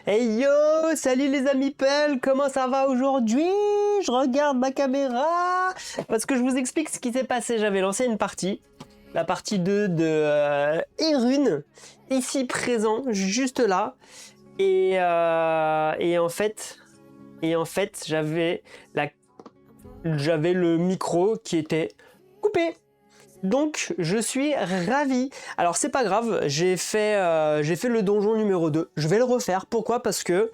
Hey yo, salut les amis Pell, comment ça va aujourd'hui? Je regarde ma caméra parce que je vous explique ce qui s'est passé. J'avais lancé une partie, la partie 2 de Erune, ici présent, juste là. Et en fait, j'avais le micro qui était coupé. Donc je suis ravi. Alors c'est pas grave, j'ai fait le donjon numéro 2. Je vais le refaire. Pourquoi? Parce que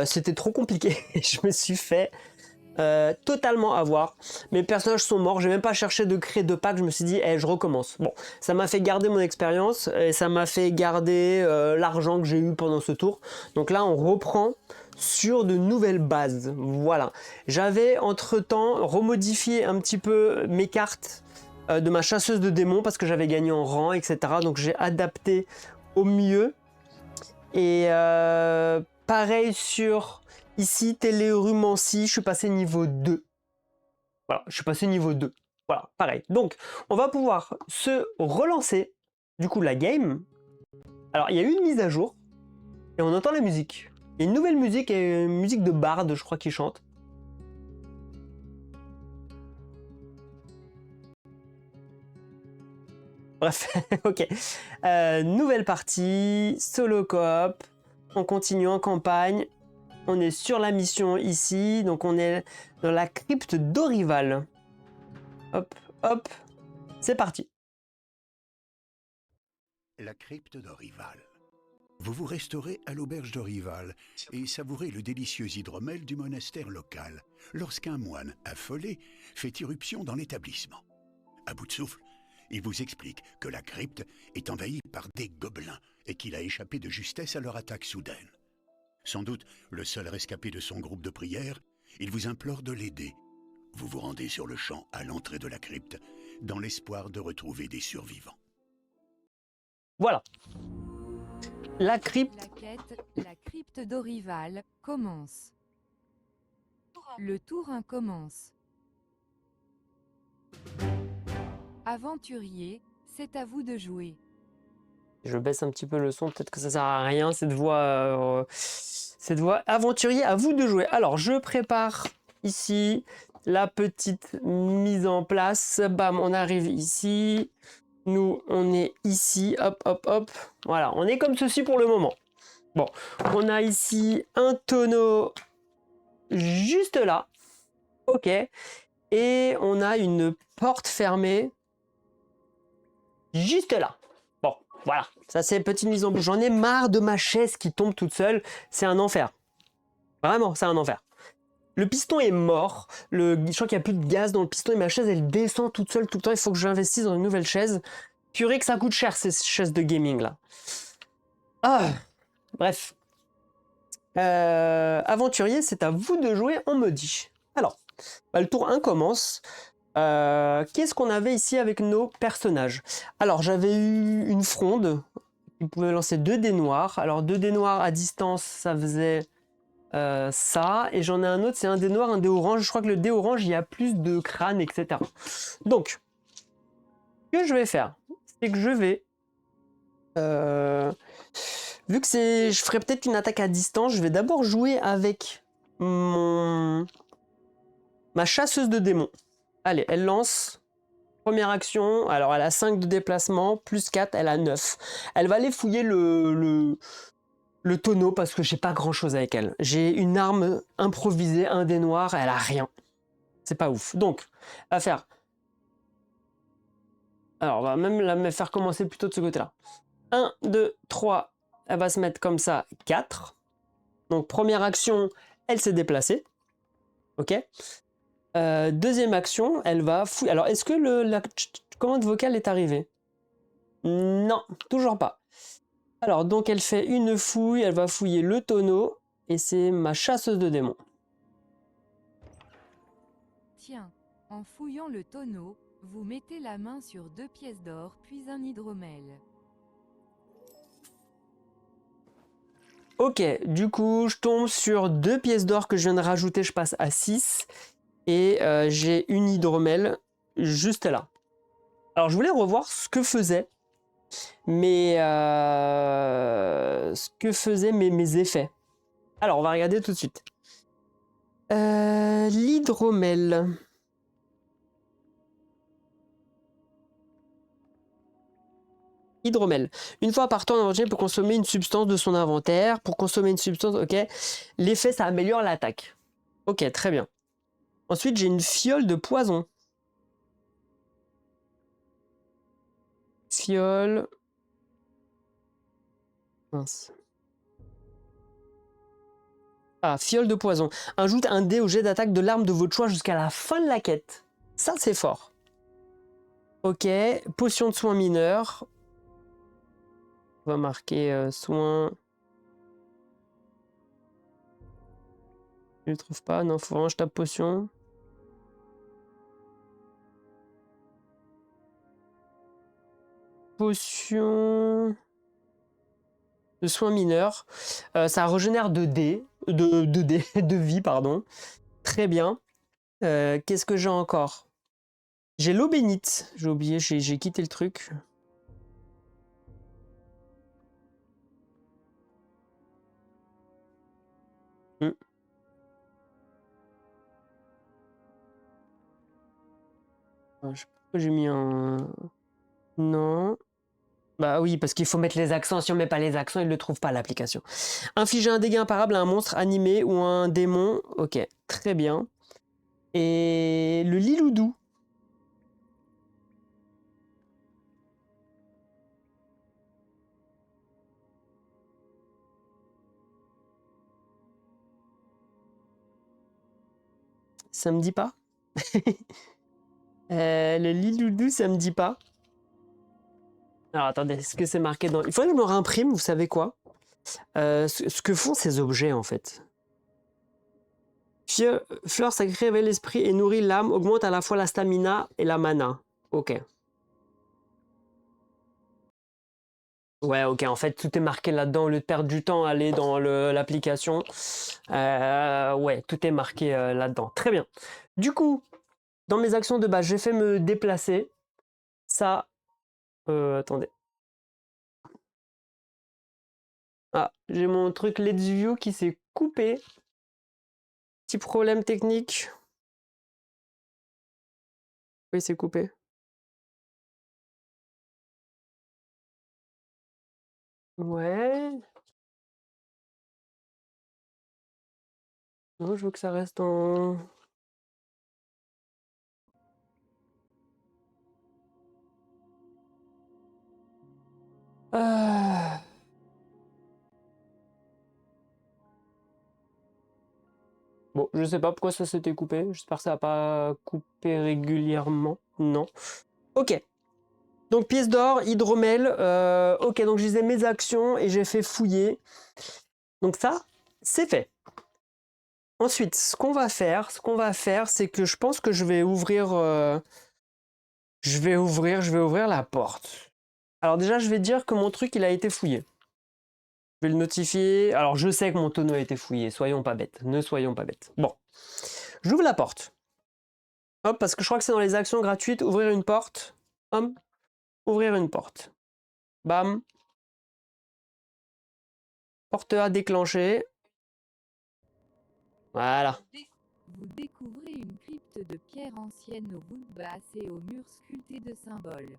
c'était trop compliqué. Je me suis fait totalement avoir. Mes personnages sont morts, j'ai même pas cherché de créer de pack, je me suis dit je recommence. Bon, ça m'a fait garder mon expérience et ça m'a fait garder l'argent que j'ai eu pendant ce tour. Donc là on reprend sur de nouvelles bases. Voilà. J'avais entre-temps remodifié un petit peu mes cartes de ma chasseuse de démons parce que j'avais gagné en rang, etc. Donc j'ai adapté au mieux. Et pareil sur ici, télérumancie, je suis passé niveau 2. Voilà, je suis passé niveau 2. Voilà, pareil. Donc, on va pouvoir se relancer, du coup, la game. Alors, il y a eu une mise à jour, et on entend la musique. Il y a une nouvelle musique, et une musique de barde, je crois, qui chante. Bref, ok. Nouvelle partie, solo coop. On continue en campagne. On est sur la mission ici, donc on est dans la crypte d'Orival. Hop, hop, c'est parti. La crypte d'Orival. Vous vous resterez à l'auberge d'Orival et savourez le délicieux hydromel du monastère local lorsqu'un moine affolé fait irruption dans l'établissement. À bout de souffle, il vous explique que la crypte est envahie par des gobelins et qu'il a échappé de justesse à leur attaque soudaine. Sans doute le seul rescapé de son groupe de prière, il vous implore de l'aider. Vous vous rendez sur le champ à l'entrée de la crypte dans l'espoir de retrouver des survivants. Voilà. La crypte. La crypte d'Orival commence. Le tour 1 commence. Aventurier, c'est à vous de jouer. Je baisse un petit peu le son, peut-être que ça sert à rien, cette voix aventurier, à vous de jouer. Alors, je prépare ici la petite mise en place. Bam, on arrive ici. Nous, on est ici. Hop, hop, hop. Voilà, on est comme ceci pour le moment. Bon, on a ici un tonneau juste là. Ok. Et on a une porte fermée juste là. Bon, voilà. Ça, c'est petite mise en bouche. J'en ai marre de ma chaise qui tombe toute seule. C'est un enfer. Vraiment, c'est un enfer. Le piston est mort. Je crois qu'il n'y a plus de gaz dans le piston et ma chaise, elle descend toute seule tout le temps. Il faut que j'investisse dans une nouvelle chaise. Purée que ça coûte cher, ces chaises de gaming, là. Ah, bref. Aventurier, c'est à vous de jouer en maudit. Alors, le tour 1 commence. Qu'est-ce qu'on avait ici avec nos personnages? Alors, j'avais eu une fronde qui pouvait lancer 2 dés noirs. Alors, 2 dés noirs à distance, ça faisait ça. Et j'en ai un autre, c'est un dé noir, un dé orange. Je crois que le dé orange, il y a plus de crâne, etc. Donc, ce que je vais faire, c'est que je vais... vu que je ferai peut-être une attaque à distance, je vais d'abord jouer avec ma chasseuse de démons. Allez, elle lance. Première action. Alors, elle a 5 de déplacement, plus 4, elle a 9. Elle va aller fouiller le tonneau parce que j'ai pas grand-chose avec elle. J'ai une arme improvisée, un dé noir, elle a rien. C'est pas ouf. Donc, elle va faire... Alors, on va même la faire commencer plutôt de ce côté-là. 1, 2, 3. Elle va se mettre comme ça, 4. Donc, première action, elle s'est déplacée. Ok. Deuxième action, elle va fouiller. Alors, est-ce que la commande vocale est arrivée? Non, toujours pas. Alors, donc, elle fait une fouille, elle va fouiller le tonneau, et c'est ma chasseuse de démons. Tiens, en fouillant le tonneau, vous mettez la main sur 2 pièces d'or, puis un hydromel. Ok, du coup, je tombe sur 2 pièces d'or que je viens de rajouter, je passe à 6. Et j'ai une hydromel juste là. Alors, je voulais revoir ce que faisait Mais ce que faisaient mes effets. Alors, on va regarder tout de suite. L'hydromel. Hydromel. Une fois par temps, un aventurier peut consommer une substance de son inventaire. Pour consommer une substance, ok. L'effet, ça améliore l'attaque. Ok, très bien. Ensuite, j'ai une fiole de poison. Fiole. Mince. Ah, fiole de poison. Ajoute un dé au jet d'attaque de l'arme de votre choix jusqu'à la fin de la quête. Ça, c'est fort. Ok. Potion de soins mineurs. On va marquer soins. Je le trouve pas. Non, faut vraiment que je tape potion. Potion de soins mineurs. Ça régénère 2 dés. De vie, pardon. Très bien. Qu'est-ce que j'ai encore? J'ai l'eau bénite. J'ai oublié, j'ai quitté le truc. Je sais pas pourquoi j'ai mis un... Non. Bah oui, parce qu'il faut mettre les accents. Si on met pas les accents, il ne le trouve pas, l'application. Infliger un dégât imparable à un monstre animé ou un démon. Ok, très bien. Et le liloudou. Ça me dit pas. Le liloudou, ça me dit pas. Alors attendez, est-ce que c'est marqué dans... Il faudrait que je me réimprime, vous savez quoi? Ce que font ces objets, en fait. Fleur sacrée réveille l'esprit et nourrit l'âme, augmente à la fois la stamina et la mana. Ok. Ouais, ok, en fait, tout est marqué là-dedans. Au lieu de perdre du temps à aller dans l'application, ouais, tout est marqué là-dedans. Très bien. Du coup, dans mes actions de base, j'ai fait me déplacer. Ça, attendez. Ah, j'ai mon truc Let's View qui s'est coupé. Petit problème technique. Oui, c'est coupé. Ouais. Non, je veux que ça reste en... Ah. Bon, je sais pas pourquoi ça s'était coupé. J'espère que ça n'a pas coupé régulièrement. Non. Ok. Donc pièce d'or, hydromel. Ok, donc je disais mes actions et j'ai fait fouiller. Donc ça, c'est fait. Ensuite, ce qu'on va faire, c'est que je pense que je vais ouvrir, je vais ouvrir la porte. Alors déjà, je vais dire que mon truc, il a été fouillé. Je vais le notifier. Alors, je sais que mon tonneau a été fouillé. Soyons pas bêtes. Ne soyons pas bêtes. Bon. J'ouvre la porte. Hop, parce que je crois que c'est dans les actions gratuites. Ouvrir une porte. Hop. Ouvrir une porte. Bam. Porte A déclenchée. Voilà. Vous découvrez une crypte de pierre ancienne aux voûtes basses et aux murs sculptés de symboles.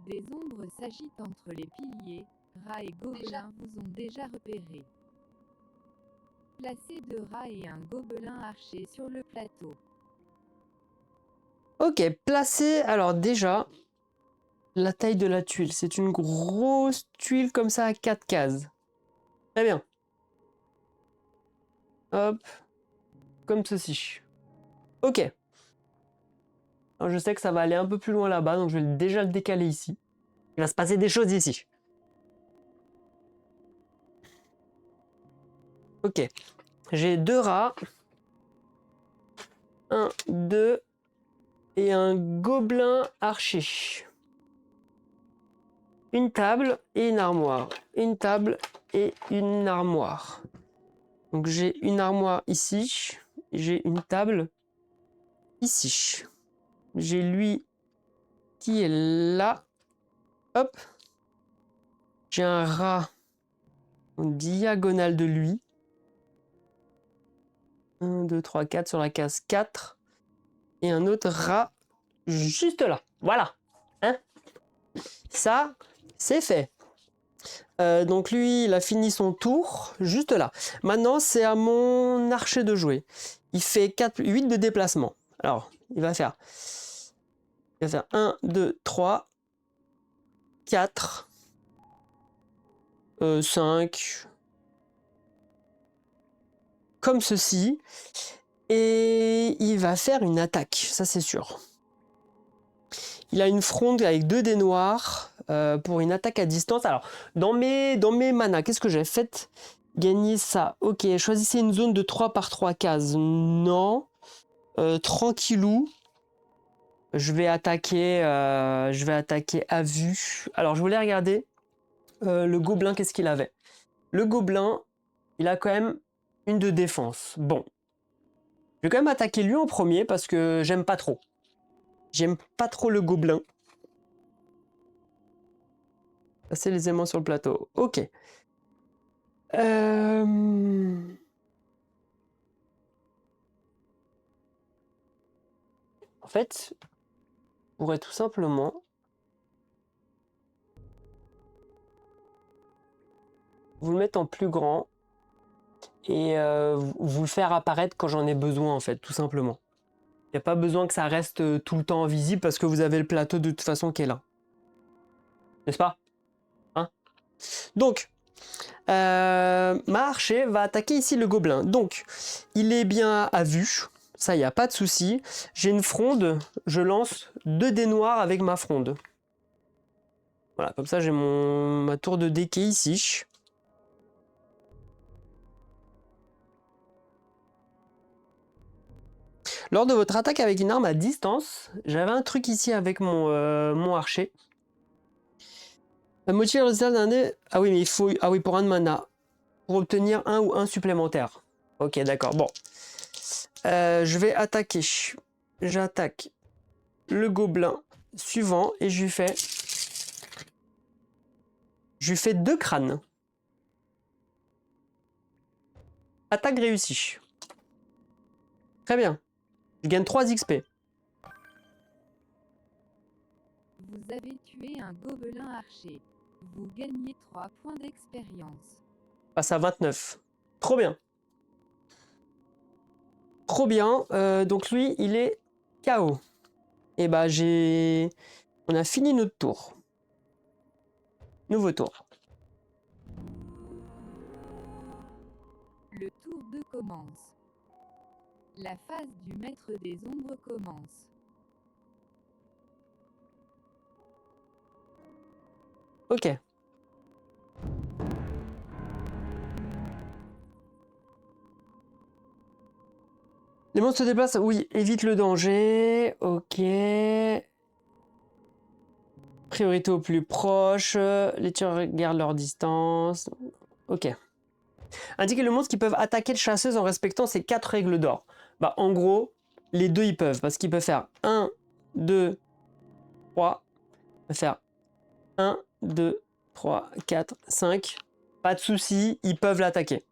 Des ombres s'agitent entre les piliers, rats et gobelins vous ont déjà repéré. Placez 2 rats et un gobelin archer sur le plateau. Ok, placez. Alors déjà, la taille de la tuile. C'est une grosse tuile comme ça à 4 cases. Très bien. Hop. Comme ceci. Ok. Alors, je sais que ça va aller un peu plus loin là-bas, donc je vais déjà le décaler ici. Il va se passer des choses ici. Ok. J'ai 2 rats. 1, 2. Et un gobelin archer. Une table et une armoire. Une table et une armoire. Donc j'ai une armoire ici. J'ai une table ici. J'ai lui qui est là. Hop. J'ai un rat en diagonale de lui. 1, 2, 3, 4 sur la case 4. Et un autre rat juste là. Voilà. Hein? Ça, c'est fait. Donc lui, il a fini son tour juste là. Maintenant, c'est à mon archer de jouer. Il fait 8 de déplacement. Alors, il va faire 1, 2, 3, 4, 5, comme ceci. Et il va faire une attaque, ça c'est sûr. Il a une fronde avec 2 dés noirs pour une attaque à distance. Alors, dans mes manas, qu'est-ce que j'ai fait? Gagner ça. Ok, choisissez une zone de 3 par 3 cases. Non. Tranquillou. Je vais attaquer à vue. Alors, je voulais regarder le gobelin, qu'est-ce qu'il avait? Le gobelin, il a quand même une de défense. Bon. Je vais quand même attaquer lui en premier parce que j'aime pas trop. J'aime pas trop le gobelin. Passer les aimants sur le plateau. Ok. En fait, on pourrait tout simplement vous le mettre en plus grand et vous le faire apparaître quand j'en ai besoin, en fait, tout simplement. Il n'y a pas besoin que ça reste tout le temps visible parce que vous avez le plateau de toute façon qui est là. N'est-ce pas? Hein? Donc, ma archer va attaquer ici le gobelin. Donc, il est bien à vue. Ça, il n'y a pas de souci. J'ai une fronde. Je lance 2 dés noirs avec ma fronde. Voilà, comme ça, j'ai ma tour de dés qui est ici. Lors de votre attaque avec une arme à distance, j'avais un truc ici avec mon archer. Moitié le résultat d'un dé. Ah oui, mais il faut. Ah oui, pour un de mana. Pour obtenir un ou un supplémentaire. Ok, d'accord. Bon. Je vais attaquer. J'attaque le gobelin suivant et je lui fais. Je lui fais 2 crânes. Attaque réussie. Très bien. Je gagne 3 XP. Vous avez tué un gobelin archer. Vous gagnez 3 points d'expérience. Passe à 29. Trop bien. Trop bien. Donc lui, il est KO. Et bah on a fini notre tour. Nouveau tour. Le tour 2 commence. La phase du maître des ombres commence. Ok. Les monstres se déplacent. Oui, évite le danger. Ok. Priorité au plus proche. Les tueurs gardent leur distance. Ok. Indiquez le monstre qui peuvent attaquer le chasseuse en respectant ces 4 règles d'or. Bah, en gros, les deux ils peuvent. Parce qu'ils peuvent faire 1, 2, 3. Ils peuvent faire 1, 2, 3, 4, 5. Pas de souci, ils peuvent l'attaquer.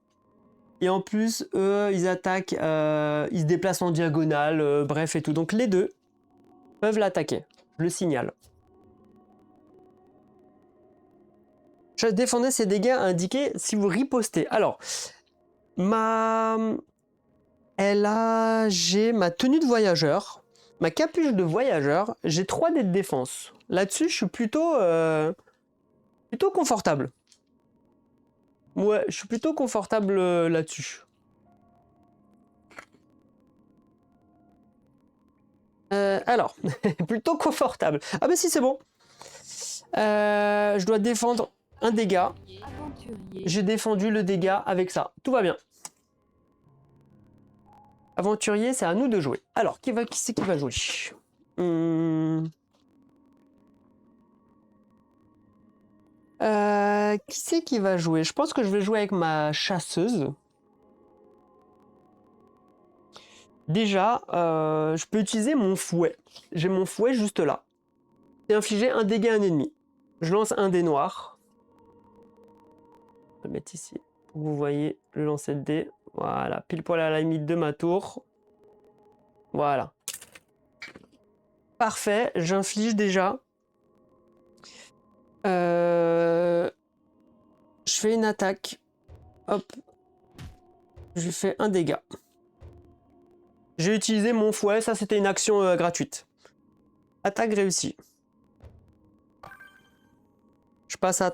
Et en plus, eux, ils attaquent, ils se déplacent en diagonale, bref et tout. Donc les deux peuvent l'attaquer. Je le signale. Je défendais ces dégâts indiqués si vous ripostez. Alors, j'ai ma tenue de voyageur, ma capuche de voyageur, j'ai 3 dés de défense. Là-dessus, je suis plutôt confortable. Ouais, je suis plutôt confortable là-dessus. Alors, plutôt confortable. Ah bah si, c'est bon. Je dois défendre un dégât. Aventurier. J'ai défendu le dégât avec ça. Tout va bien. Aventurier, c'est à nous de jouer. Alors, qui c'est qui va jouer? Qui c'est qui va jouer? Je pense que je vais jouer avec ma chasseuse. Déjà, je peux utiliser mon fouet. J'ai mon fouet juste là. Et infliger un dégât à un ennemi. Je lance un dé noir. Je vais le mettre ici. Vous voyez le lancer de dés. Voilà, pile poil à la limite de ma tour. Voilà. Parfait, j'inflige déjà. Je fais une attaque. Hop. Je fais un dégât. J'ai utilisé mon fouet, ça c'était une action gratuite. Attaque réussie. Je passe à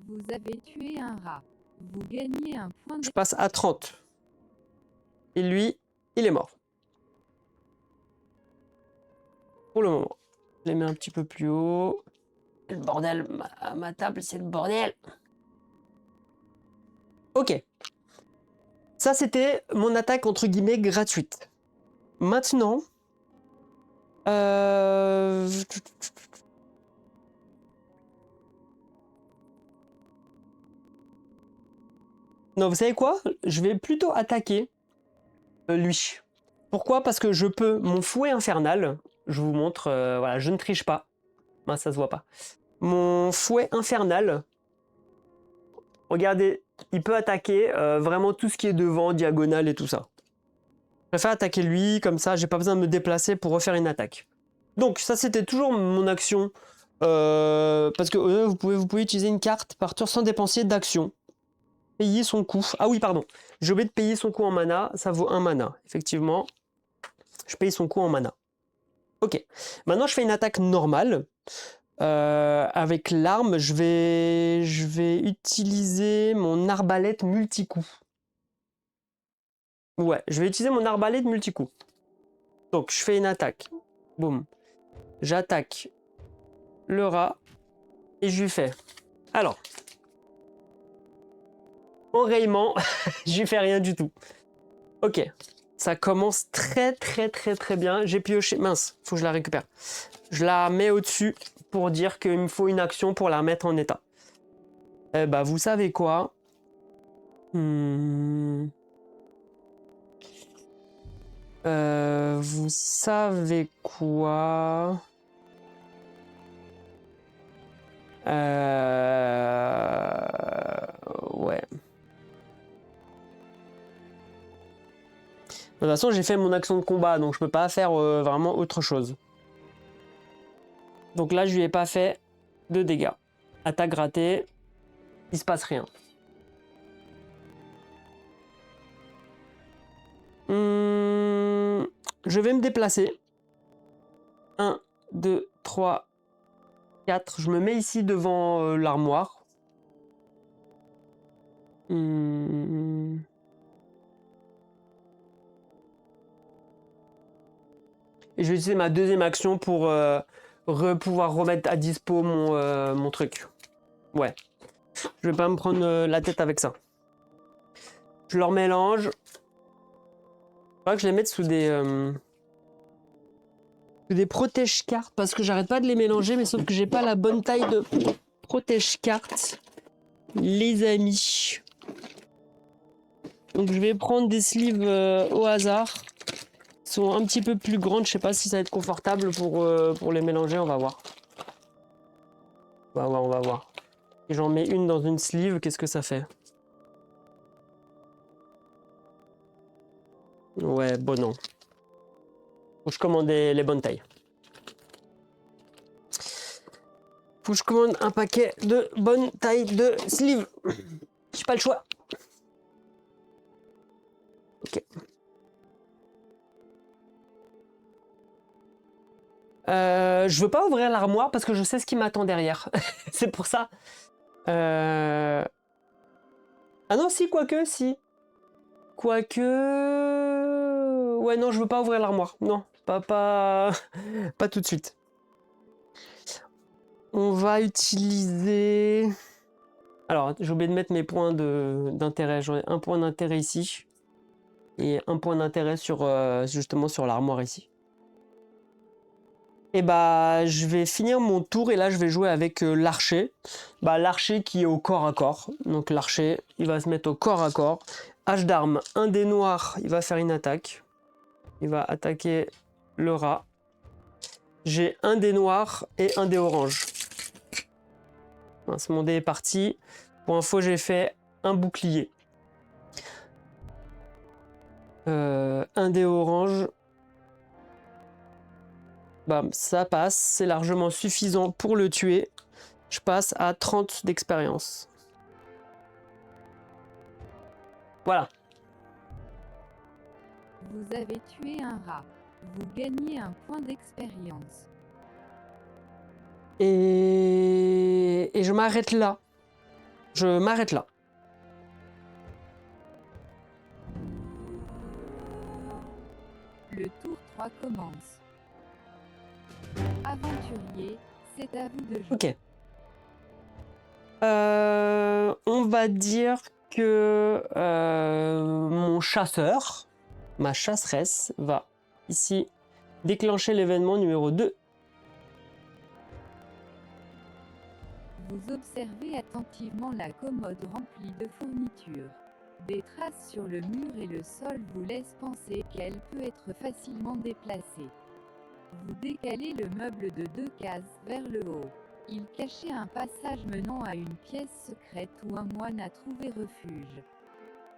Vous avez tué un rat. Vous gagnez un point de... je passe à 30. Et lui, il est mort. Pour le moment. Je les mets un petit peu plus haut. Le bordel, ma table, c'est le bordel. Ok. Ça, c'était mon attaque entre guillemets gratuite. Maintenant... Non, vous savez quoi? Je vais plutôt attaquer lui. Pourquoi? Parce que je peux, mon fouet infernal, je vous montre, voilà, je ne triche pas. Ben, ça se voit pas. Mon fouet infernal, regardez, il peut attaquer vraiment tout ce qui est devant, diagonale et tout ça. Je préfère attaquer lui, comme ça, j'ai pas besoin de me déplacer pour refaire une attaque. Donc, ça, c'était toujours mon action. Parce que vous pouvez utiliser une carte par tour sans dépenser d'action. Payer son coût. Ah oui, pardon. J'ai oublié de payer son coût en mana. Ça vaut 1 mana. Effectivement, je paye son coût en mana. Ok. Maintenant, je fais une attaque normale. Avec l'arme, je vais utiliser mon arbalète multicoup. Ouais, je vais utiliser mon arbalète multicoup. Donc, je fais une attaque. Boum. J'attaque le rat. Et je lui fais. Alors. Enrayement, je lui fais rien du tout. Ok. Ça commence très bien. J'ai pioché. Mince, faut que je la récupère. Je la mets au-dessus pour dire qu'il me faut une action pour la mettre en état. Eh bah, vous savez quoi? Vous savez quoi? Ouais. De toute façon, j'ai fait mon action de combat, donc je peux pas faire vraiment autre chose. Donc là, je lui ai pas fait de dégâts. Attaque ratée, il se passe rien. Je vais me déplacer. 1, 2, 3, 4. Je me mets ici devant l'armoire. Et je vais utiliser ma deuxième action pour pouvoir remettre à dispo mon truc. Ouais. Je vais pas me prendre la tête avec ça. Je leur mélange. Il faudra que je les mette sous des protège-cartes parce que j'arrête pas de les mélanger, mais sauf que j'ai pas la bonne taille de protège-cartes. Les amis. Donc je vais prendre des sleeves au hasard. Ils sont un petit peu plus grandes, je sais pas si ça va être confortable pour les mélanger, on va voir. On va voir. Et j'en mets une dans une sleeve, qu'est-ce que ça fait? Ouais, bon non. Faut que je commande les bonnes tailles. Faut que je commande un paquet de bonnes tailles de sleeve. J'ai pas le choix. Ok. Je veux pas ouvrir l'armoire parce que je sais ce qui m'attend derrière. C'est pour ça. Ah non, si, quoique, si. Quoique... Ouais, non, je veux pas ouvrir l'armoire. Non, pas tout de suite. On va utiliser... Alors, j'ai oublié de mettre mes points d'intérêt. J'en ai un point d'intérêt ici. Et un point d'intérêt sur, justement sur l'armoire ici. Et bah, je vais finir mon tour et là, je vais jouer avec l'archer. Bah, l'archer qui est au corps à corps. Donc l'archer, il va se mettre au corps à corps. Hache d'arme, un dé noir, il va faire une attaque. Il va attaquer le rat. J'ai un dé noir et un dé orange. Mon dé est parti. Pour info, j'ai fait un bouclier. Un dé orange. Bam, ça passe, c'est largement suffisant pour le tuer. Je passe à 30 d'expérience. Voilà. Vous avez tué un rat. Vous gagnez un point d'expérience. Et je m'arrête là. Je m'arrête là. Le tour 3 commence. Aventurier, c'est à vous de jouer. Ok. On va dire que mon chasseur, ma chasseresse, va ici déclencher l'événement numéro 2. Vous observez attentivement la commode remplie de fournitures. Des traces sur le mur et le sol vous laissent penser qu'elle peut être facilement déplacée. Vous décalez le meuble de 2 cases vers le haut. Il cachait un passage menant à une pièce secrète où un moine a trouvé refuge.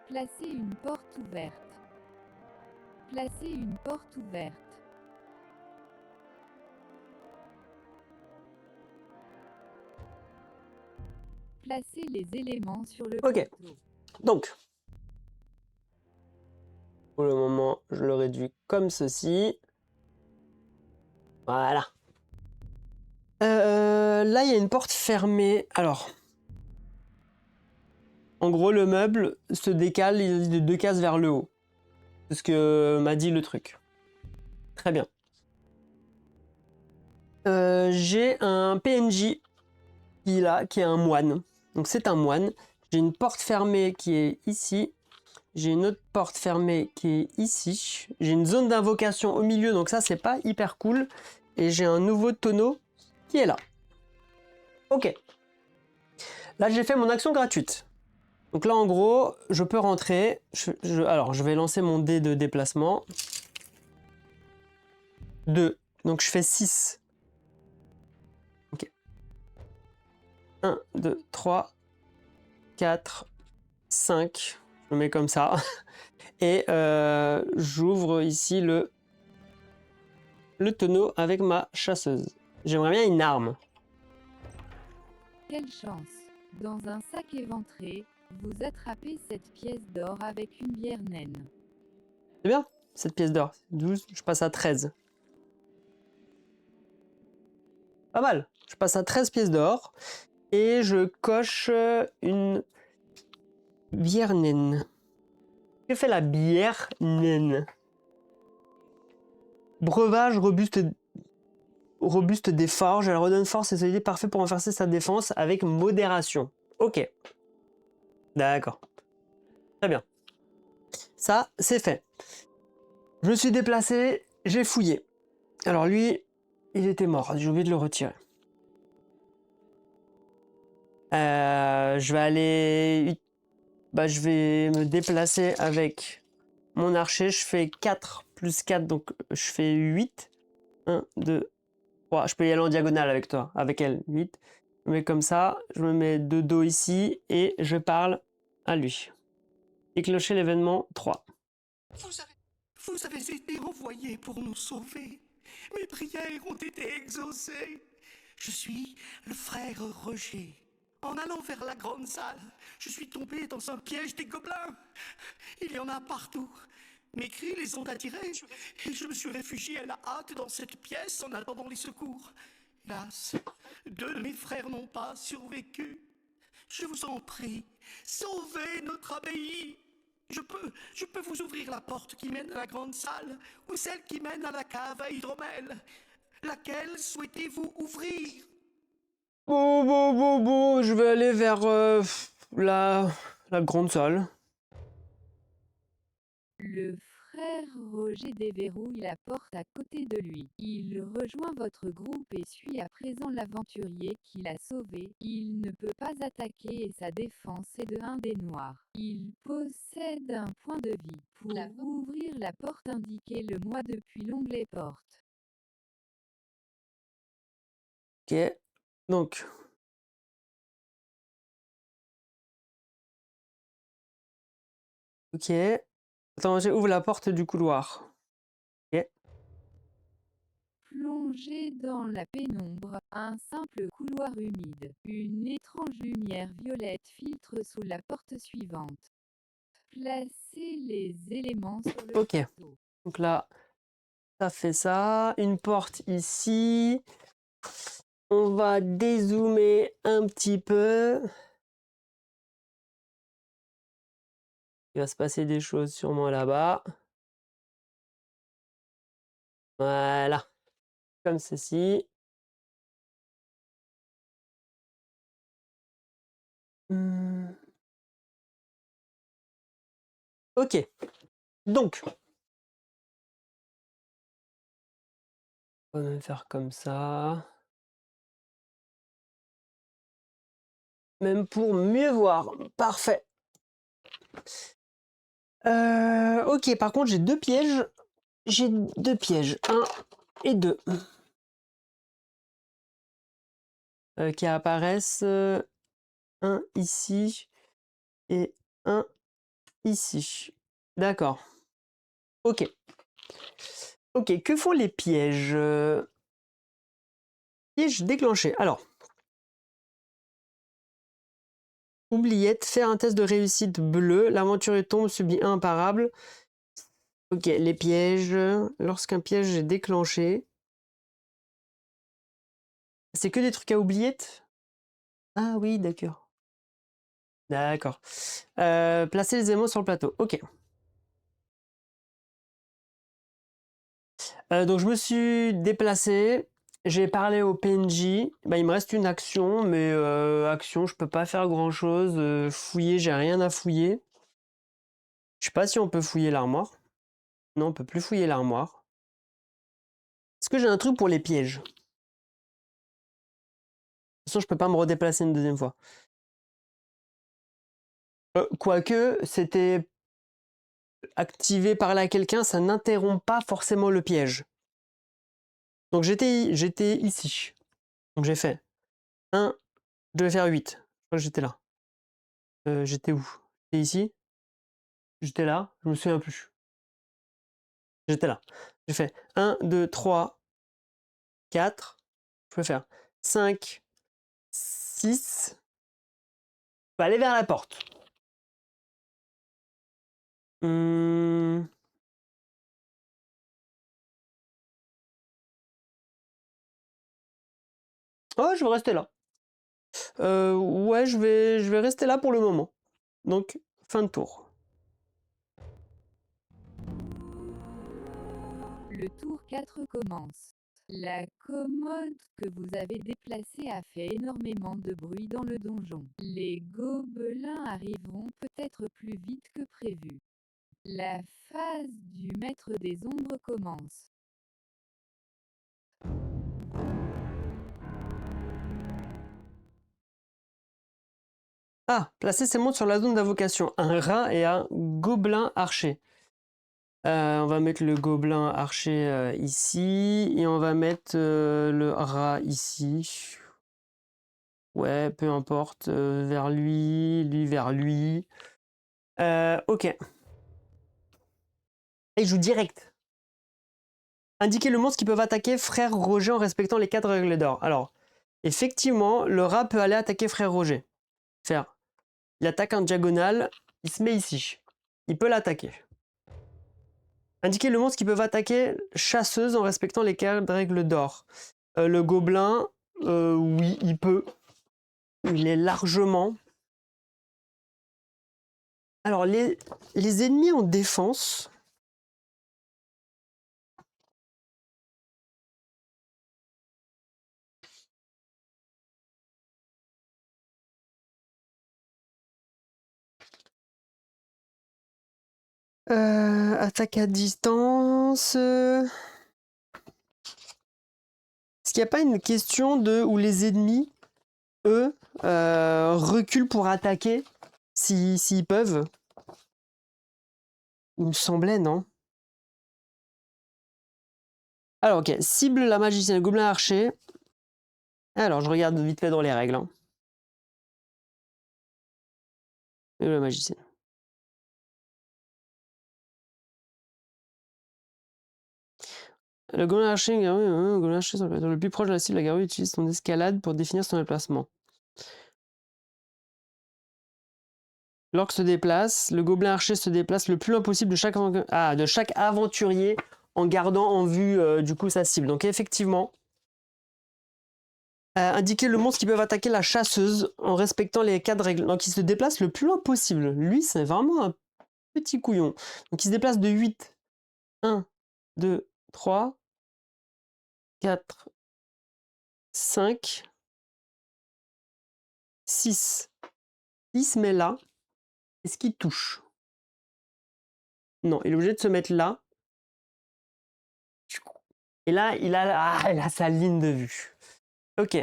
Placez une porte ouverte. Placez une porte ouverte. Placez les éléments sur le Ok. plateau. Donc, pour le moment, je le réduis comme ceci. Voilà. Là, il y a une porte fermée. Alors, en gros, le meuble se décale de 2 cases vers le haut. C'est ce que m'a dit le truc. Très bien. J'ai un PNJ qui est là, qui est un moine. Donc c'est un moine. J'ai une porte fermée qui est ici. J'ai une autre porte fermée qui est ici. J'ai une zone d'invocation au milieu, donc ça c'est pas hyper cool. Et j'ai un nouveau tonneau qui est là. Ok. Là j'ai fait mon action gratuite. Donc là en gros, je peux rentrer. Alors je vais lancer mon dé de déplacement. 2. Donc je fais 6. Ok. 1, 2, 3, 4, 5. Je le mets comme ça. Et j'ouvre ici le tonneau avec ma chasseuse. J'aimerais bien une arme. Quelle chance! Dans un sac éventré, vous attrapez cette pièce d'or avec une bière naine. C'est bien, cette pièce d'or. 12, je passe à 13. Pas mal. Je passe à 13 pièces d'or. Et je coche une bière naine. Que fait la bière naine? Breuvage robuste des forges. Elle redonne force et solidité parfait pour renforcer sa défense avec modération. Ok. D'accord. Très bien. Ça, c'est fait. Je me suis déplacé, j'ai fouillé. Alors lui, il était mort. J'ai oublié de le retirer. Je vais aller... Bah, je vais me déplacer avec mon archer. Je fais 4 plus 4, donc je fais 8. 1, 2, 3. Je peux y aller en diagonale avec toi, avec elle. 8. Je me mets comme ça. Je me mets de dos ici et je parle à lui. Déclencher l'événement 3. Vous avez été envoyé pour nous sauver. Mes prières ont été exaucées. Je suis le frère Roger. En allant vers la grande salle, je suis tombé dans un piège des gobelins. Il y en a partout. Mes cris les ont attirés et je me suis réfugié à la hâte dans cette pièce en attendant les secours. Hélas, 2 de mes frères n'ont pas survécu. Je vous en prie, sauvez notre abbaye. Je peux vous ouvrir la porte qui mène à la grande salle ou celle qui mène à la cave à hydromel. Laquelle souhaitez-vous ouvrir? Je vais aller vers la grande salle. Le frère Roger déverrouille la porte à côté de lui. Il rejoint votre groupe et suit à présent l'aventurier qui l'a sauvé. Il ne peut pas attaquer et sa défense est de 1 dé noir. Il possède un point de vie. Pour ouvrir la porte, indiquez le moi depuis l'onglet porte. Ok. Donc, Ok. Attends, j'ouvre la porte du couloir. Ok. Plongez dans la pénombre, un simple couloir humide. Une étrange lumière violette filtre sous la porte suivante. Placez les éléments sur le Ok. plateau. Donc là, ça fait ça. Une porte ici. On va dézoomer un petit peu. Il va se passer des choses sûrement là-bas. Voilà. Comme ceci. Ok. Donc, on va même faire comme ça. Même pour mieux voir. Parfait. Ok, par contre, j'ai deux pièges. J'ai deux pièges. Un et deux. Qui apparaissent. Un ici et un ici. D'accord. Ok. Ok, que font les pièges? Pièges déclenchés. Alors, oubliette, faire un test de réussite bleu. L'aventurier tombe, subit un imparable. Ok, les pièges. Lorsqu'un piège est déclenché. C'est que des trucs à oubliettes? Ah oui, d'accord. D'accord. Placer les éléments sur le plateau. Ok. Donc je me suis déplacé. J'ai parlé au PNJ. Bah, il me reste une action, mais action, je peux pas faire grand-chose. Fouiller, j'ai rien à fouiller. Je sais pas si on peut fouiller l'armoire. Non, on peut plus fouiller l'armoire. Est-ce que j'ai un truc pour les pièges? De toute façon, je peux pas me redéplacer une deuxième fois. Quoique, c'était activé par là quelqu'un, ça n'interrompt pas forcément le piège. Donc j'étais ici. Donc j'ai fait 1, je devais faire 8. Je crois que j'étais là. J'étais où? J'étais ici? J'étais là? Je me souviens plus. J'étais là. J'ai fait 1, 2, 3, 4. Je peux faire 5, 6. Je peux aller vers la porte. Hum. Oh, je vais rester là. Ouais, je vais rester là pour le moment. Donc, fin de tour. Le tour 4 commence. La commode que vous avez déplacée a fait énormément de bruit dans le donjon. Les gobelins arriveront peut-être plus vite que prévu. La phase du maître des ombres commence. Ah, placer ces monstres sur la zone d'invocation. Un rat et un gobelin archer. On va mettre le gobelin archer ici. Et on va mettre le rat ici. Ouais, peu importe. Vers lui vers lui. Ok. Et il joue direct. Indiquez le monstre qui peuvent attaquer Frère Roger en respectant les 4 règles d'or. Alors, effectivement, le rat peut aller attaquer Frère Roger. Faire. Il attaque en diagonale. Il se met ici. Il peut l'attaquer. Indiquez le monstre qui peuvent attaquer chasseuse en respectant les 4 règles d'or. Le gobelin, oui, il peut. Il est largement. Alors, les ennemis en défense. Attaque à distance. Est-ce qu'il n'y a pas une question de où les ennemis, eux, reculent pour attaquer s'ils peuvent? Il me semblait, non? Alors, ok. Cible la magicienne, gobelin archer. Alors, je regarde vite fait dans les règles. Hein. Et la magicienne. Le gobelin archer, le gobelin archer sur le plateau le plus proche de la cible, la garou utilise son escalade pour définir son déplacement. L'orque se déplace, le gobelin archer se déplace le plus loin possible de chaque aventurier en gardant en vue du coup sa cible. Donc effectivement, indiquer le monstre qui peuvent attaquer la chasseuse en respectant les 4 règles. Donc il se déplace le plus loin possible. Lui, c'est vraiment un petit couillon. Donc il se déplace de 8. 1, 2, 3, 4, 5, 6. Il se met là. Est-ce qu'il touche? Non, il est obligé de se mettre là. Et là, il a sa ligne de vue. Ok.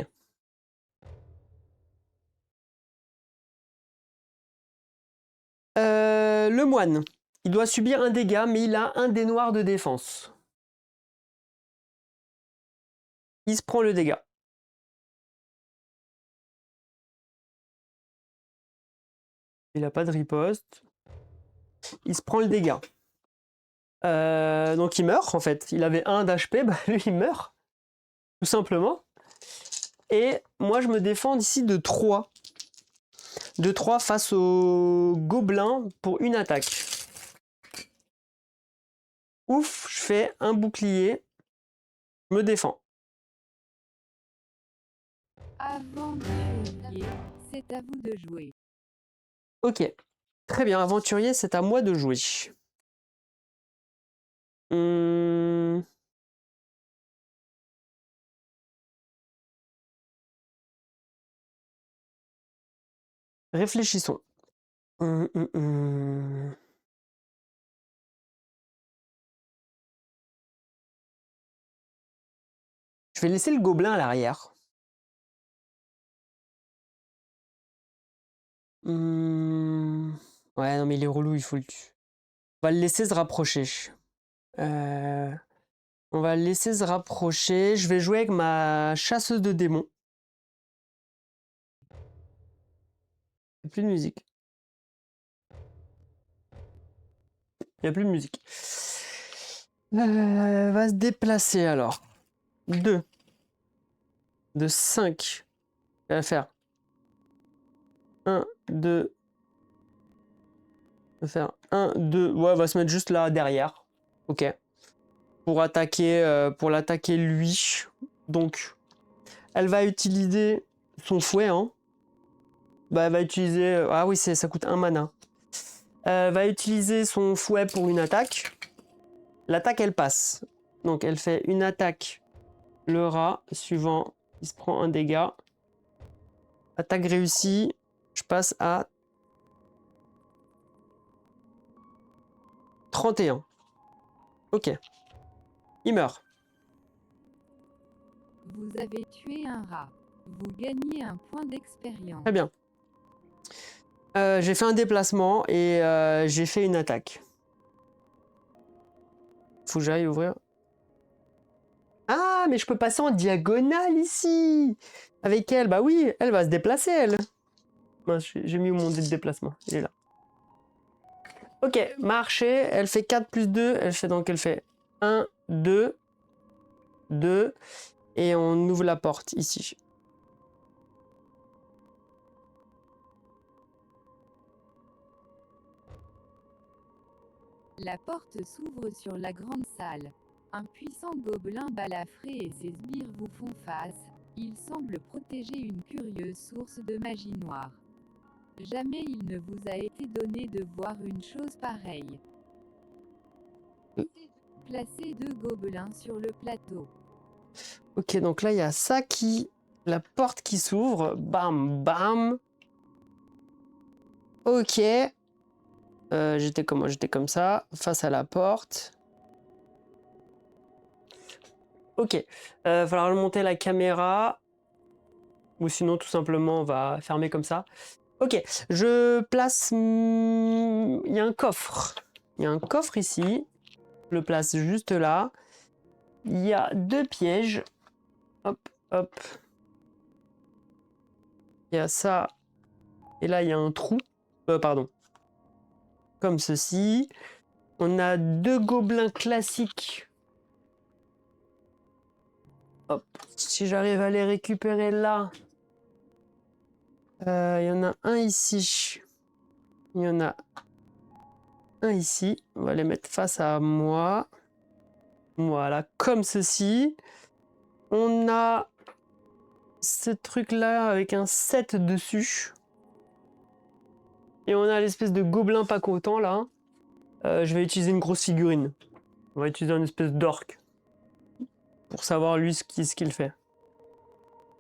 Le moine. Il doit subir un dégât, mais il a un dé noir de défense. Il se prend le dégât. Il n'a pas de riposte. Il se prend le dégât. Donc il meurt en fait. Il avait 1 d'HP, bah lui il meurt. Tout simplement. Et moi je me défends d'ici de 3. De 3 face au gobelin pour une attaque. Ouf, je fais un bouclier. Je me défends. Aventurier, c'est à vous de jouer. Ok. Très bien, aventurier, c'est à moi de jouer. Réfléchissons. Je vais laisser le gobelin à l'arrière. Ouais, non mais il est relou, il faut le tuer. On va le laisser se rapprocher. On va le laisser se rapprocher. Je vais jouer avec ma chasseuse de démons. Il n'y a plus de musique. Il n'y a plus de musique. Va se déplacer alors. 2. De 5. Elle va faire 1, 2. Elle va faire 1, 2. Ouais, elle va se mettre juste là derrière. Ok. Pour l'attaquer lui. Donc, elle va utiliser son fouet. Hein. Bah, elle va utiliser... Ah oui, ça coûte 1 mana. Elle va utiliser son fouet pour une attaque. L'attaque, elle passe. Donc, elle fait une attaque. Le rat, suivant, il se prend un dégât. Attaque réussie. Je passe à 31. Ok. Il meurt. Vous avez tué un rat. Vous gagnez un point d'expérience. Très bien. J'ai fait un déplacement et j'ai fait une attaque. Faut que j'aille ouvrir. Ah, mais je peux passer en diagonale ici. Avec elle, bah oui, elle va se déplacer, elle. J'ai mis mon dé de déplacement. Il est là. Ok, marché. Elle fait 4 plus 2. Elle fait 1, 2, 2. Et on ouvre la porte ici. La porte s'ouvre sur la grande salle. Un puissant gobelin balafré et ses sbires vous font face. Il semble protéger une curieuse source de magie noire. Jamais il ne vous a été donné de voir une chose pareille. Placez 2 gobelins sur le plateau. Ok, donc là, il y a ça qui... La porte qui s'ouvre. Bam, bam. Ok. J'étais comment? J'étais comme ça, face à la porte. Ok. Va falloir remonter la caméra. Ou sinon, tout simplement, on va fermer comme ça. Ok. Je place... Il y a un coffre. Il y a un coffre ici. Je le place juste là. Il y a 2 pièges. Hop, hop. Il y a ça. Et là, il y a un trou. Pardon. Comme ceci. On a 2 gobelins classiques Hop. Si j'arrive à les récupérer là. Il y en a un ici. Il y en a un ici. On va les mettre face à moi. Voilà, comme ceci. On a ce truc-là avec un 7 dessus. Et on a l'espèce de gobelin pas content là. Je vais utiliser une grosse figurine. On va utiliser une espèce d'orc. Pour savoir lui ce qu'il fait.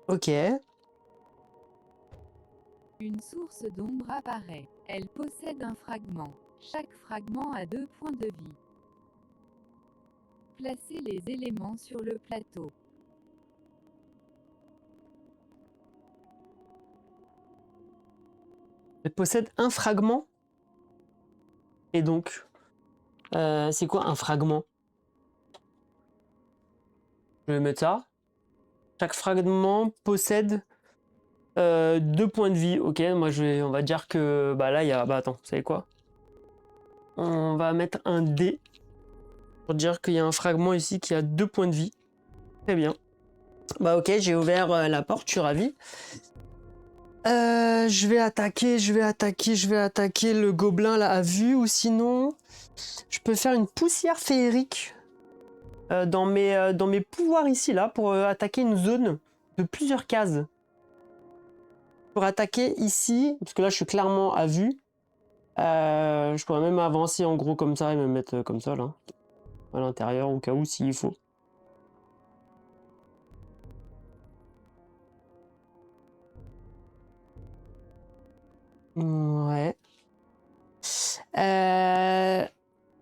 Ok. Une source d'ombre apparaît. Elle possède un fragment. Chaque fragment a 2 points de vie. Placez les éléments sur le plateau. Elle possède un fragment. Et donc, c'est quoi un fragment? Je vais mettre ça. Chaque fragment possède 2 points de vie. Ok, moi on va dire que bah là il y a. Bah attends, vous savez quoi? On va mettre un dé pour dire qu'il y a un fragment ici qui a 2 points de vie. Très bien. Bah ok, j'ai ouvert la porte, je suis ravi. Je vais attaquer le gobelin là à vue, ou sinon je peux faire une poussière féerique dans mes pouvoirs ici là pour attaquer une zone de plusieurs cases. Pour attaquer ici, parce que là je suis clairement à vue. Je pourrais même avancer en gros comme ça et me mettre comme ça là à l'intérieur au cas où s'il faut. Ouais.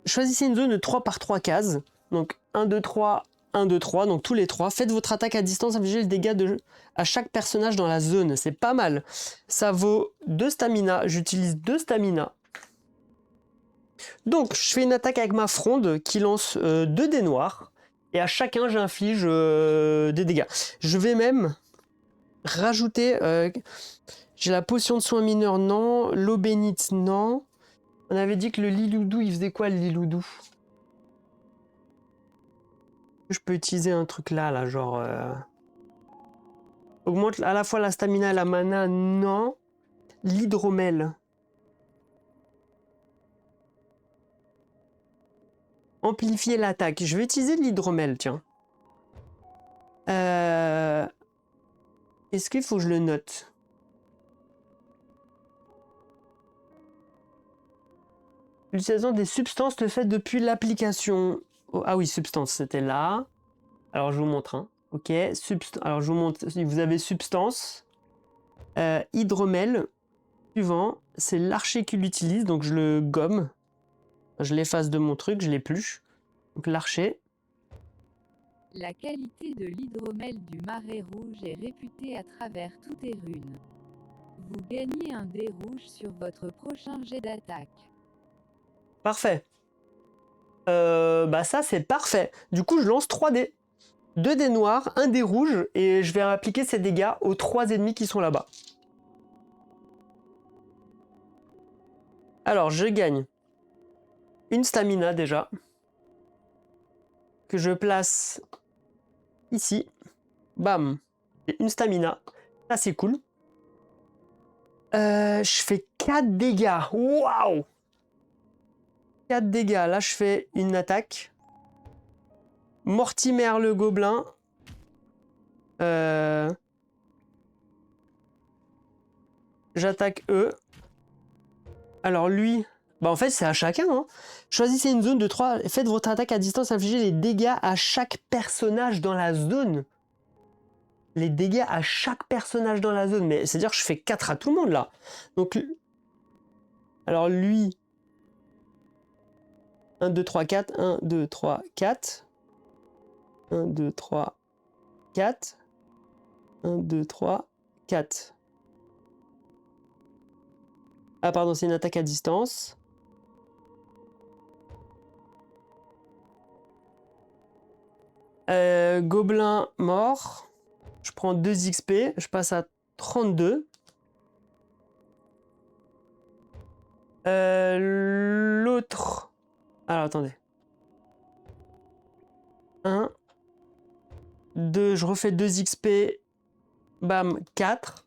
Choisissez une zone de 3 par 3 cases. Donc 1, 2, 3, 1, 2, 3. Donc tous les 3. Faites votre attaque à distance, infligez le dégât à chaque personnage dans la zone. C'est pas mal. Ça vaut 2 stamina. J'utilise 2 stamina. Donc je fais une attaque avec ma fronde qui lance 2 dés noirs. Et à chacun j'inflige des dégâts. Je vais même rajouter... j'ai la potion de soin mineur, non. L'eau bénite, non. On avait dit que le liloudou, il faisait quoi le liloudou? Je peux utiliser un truc là, genre... Augmente à la fois la stamina et la mana, non. L'hydromel. Amplifier l'attaque. Je vais utiliser l'hydromel, tiens. Est-ce qu'il faut que je le note? L'utilisation des substances le fait depuis l'application. Oh, ah oui, substance, c'était là. Alors je vous montre. Hein. Ok, alors je vous montre. Vous avez substance, hydromel. Suivant, c'est l'archer qui l'utilise, donc je le gomme. Je l'efface de mon truc, je l'épluche. Donc l'archer. La qualité de l'hydromel du marais rouge est réputée à travers toutes les runes. Vous gagnez un dé rouge sur votre prochain jet d'attaque. Parfait. Bah ça c'est parfait. Du coup je lance 3 dés. 2 dés noirs, 1 dé rouge, et je vais appliquer ces dégâts aux 3 ennemis qui sont là-bas. Alors je gagne une stamina déjà. Que je place ici. Bam. J'ai une stamina. Ça c'est cool. Je fais 4 dégâts. Waouh! 4 dégâts. Là, je fais une attaque. Mortimer le gobelin. J'attaque eux. Alors lui... Bah en fait, c'est à chacun. Hein. Choisissez une zone de 3. Faites votre attaque à distance. Infligez les dégâts à chaque personnage dans la zone. Les dégâts à chaque personnage dans la zone. Mais c'est-à-dire que je fais 4 à tout le monde, là. Donc... Alors lui... 1, 2, 3, 4. 1, 2, 3, 4. 1, 2, 3, 4. 1, 2, 3, 4. Ah pardon, c'est une attaque à distance. Gobelin mort. Je prends 2 XP. Je passe à 32. L'autre... Alors attendez. 1, je refais 2 XP. Bam, 4.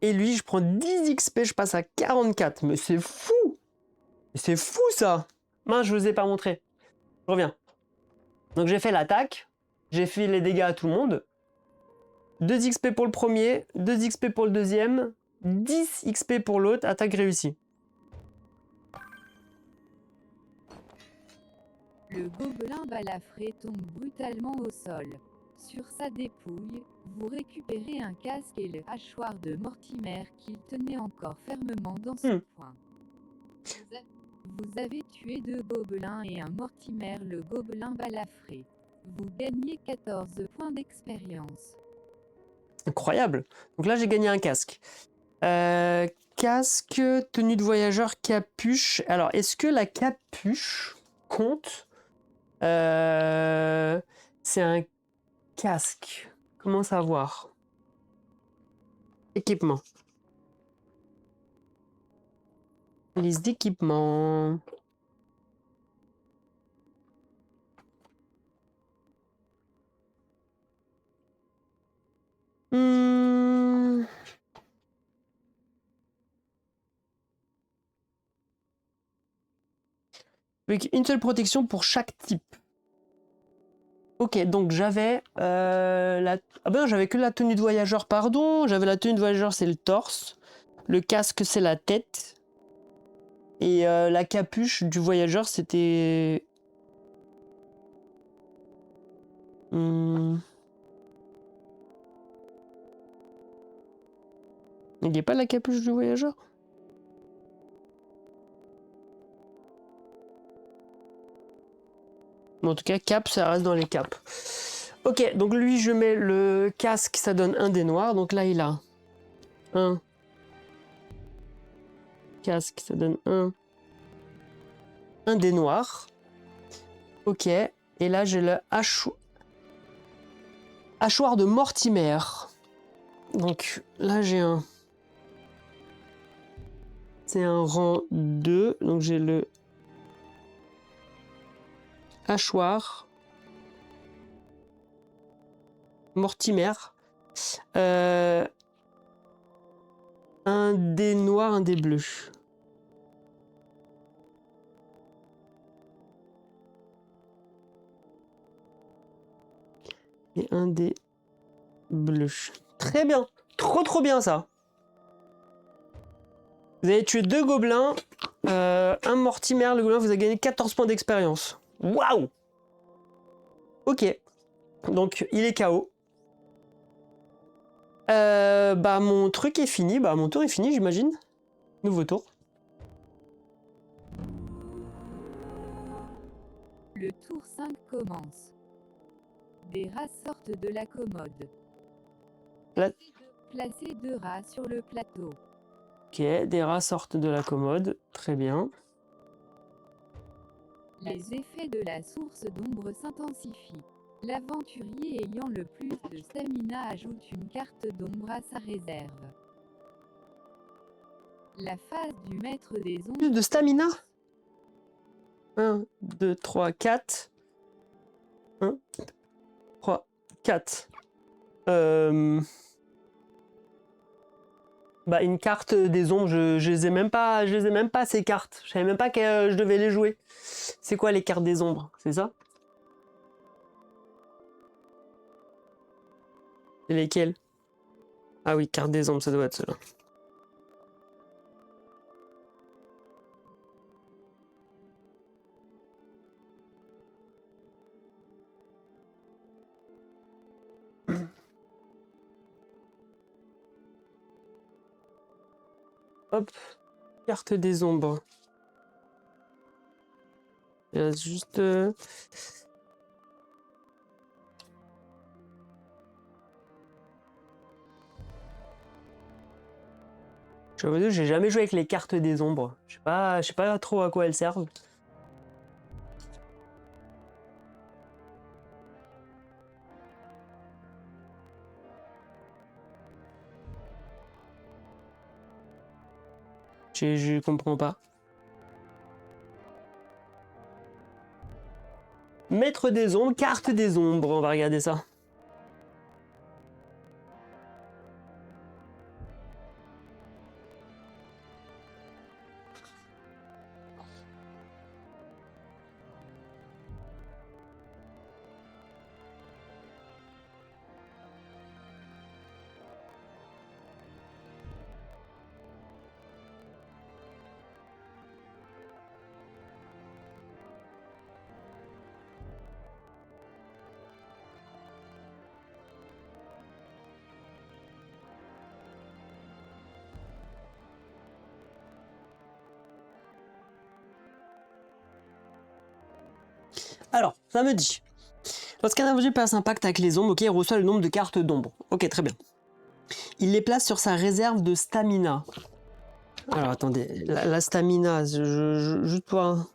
Et lui, je prends 10 XP, je passe à 44. Mais c'est fou! C'est fou ça! Mince, je vous ai pas montré. Je reviens. Donc j'ai fait l'attaque. J'ai fait les dégâts à tout le monde. 2 XP pour le premier, 2 XP pour le deuxième, 10 XP pour l'autre, attaque réussie. Le gobelin balafré tombe brutalement au sol. Sur sa dépouille, vous récupérez un casque et le hachoir de Mortimer qu'il tenait encore fermement dans son poing. Vous avez tué 2 gobelins et un Mortimer le gobelin balafré. Vous gagnez 14 points d'expérience. Incroyable. Donc là, j'ai gagné un casque. Casque, tenue de voyageur, capuche. Alors, est-ce que la capuche compte? C'est un casque. Comment savoir? Équipement. Liste d'équipement. Avec une seule protection pour chaque type. Ok, donc j'avais ah ben j'avais que la tenue de voyageur, pardon. J'avais la tenue de voyageur, c'est le torse. Le casque, c'est la tête. Et la capuche du voyageur, c'était... Il n'y a pas la capuche du voyageur? Bon, en tout cas, cap, ça reste dans les caps. Ok, donc lui, je mets le casque, ça donne un dé noir. Donc là, il a un casque, ça donne un dé noir. Ok, et là, j'ai le hachoir de Mortimer. Donc là, j'ai un... C'est un rang 2, donc j'ai le hachoir Mortimer. Un dé noir, un dé bleu. Et un dé bleu. Très bien. Trop bien ça. Vous avez tué 2 gobelins. Un Mortimer, le gobelin, vous avez gagné 14 points d'expérience. Waouh! Ok. Donc, il est KO. Bah, mon truc est fini. Bah, mon tour est fini, j'imagine. Nouveau tour. Le tour 5 commence. Des rats sortent de la commode. Placez 2 rats sur le plateau. Ok, des rats sortent de la commode. Très bien. Les effets de la source d'ombre s'intensifient. L'aventurier ayant le plus de stamina ajoute une carte d'ombre à sa réserve. La phase du maître des ombres... Plus de stamina? 1, 2, 3, 4. 1, 3, 4. Bah, une carte des ombres, je les ai même pas, ces cartes. Je savais même pas que je devais les jouer. C'est quoi les cartes des ombres? C'est ça? C'est lesquelles? Ah oui, carte des ombres, ça doit être cela. Hop, carte des ombres. Il reste juste... Je vous dis, j'ai jamais joué avec les cartes des ombres. Je sais pas trop à quoi elles servent. Je comprends pas. Maître des ombres, carte des ombres, on va regarder ça. Alors, ça me dit. Lorsqu'un individu passe un pacte avec les ombres, ok, il reçoit le nombre de cartes d'ombre. Ok, très bien. Il les place sur sa réserve de stamina. Alors, attendez, la stamina, juste pour un...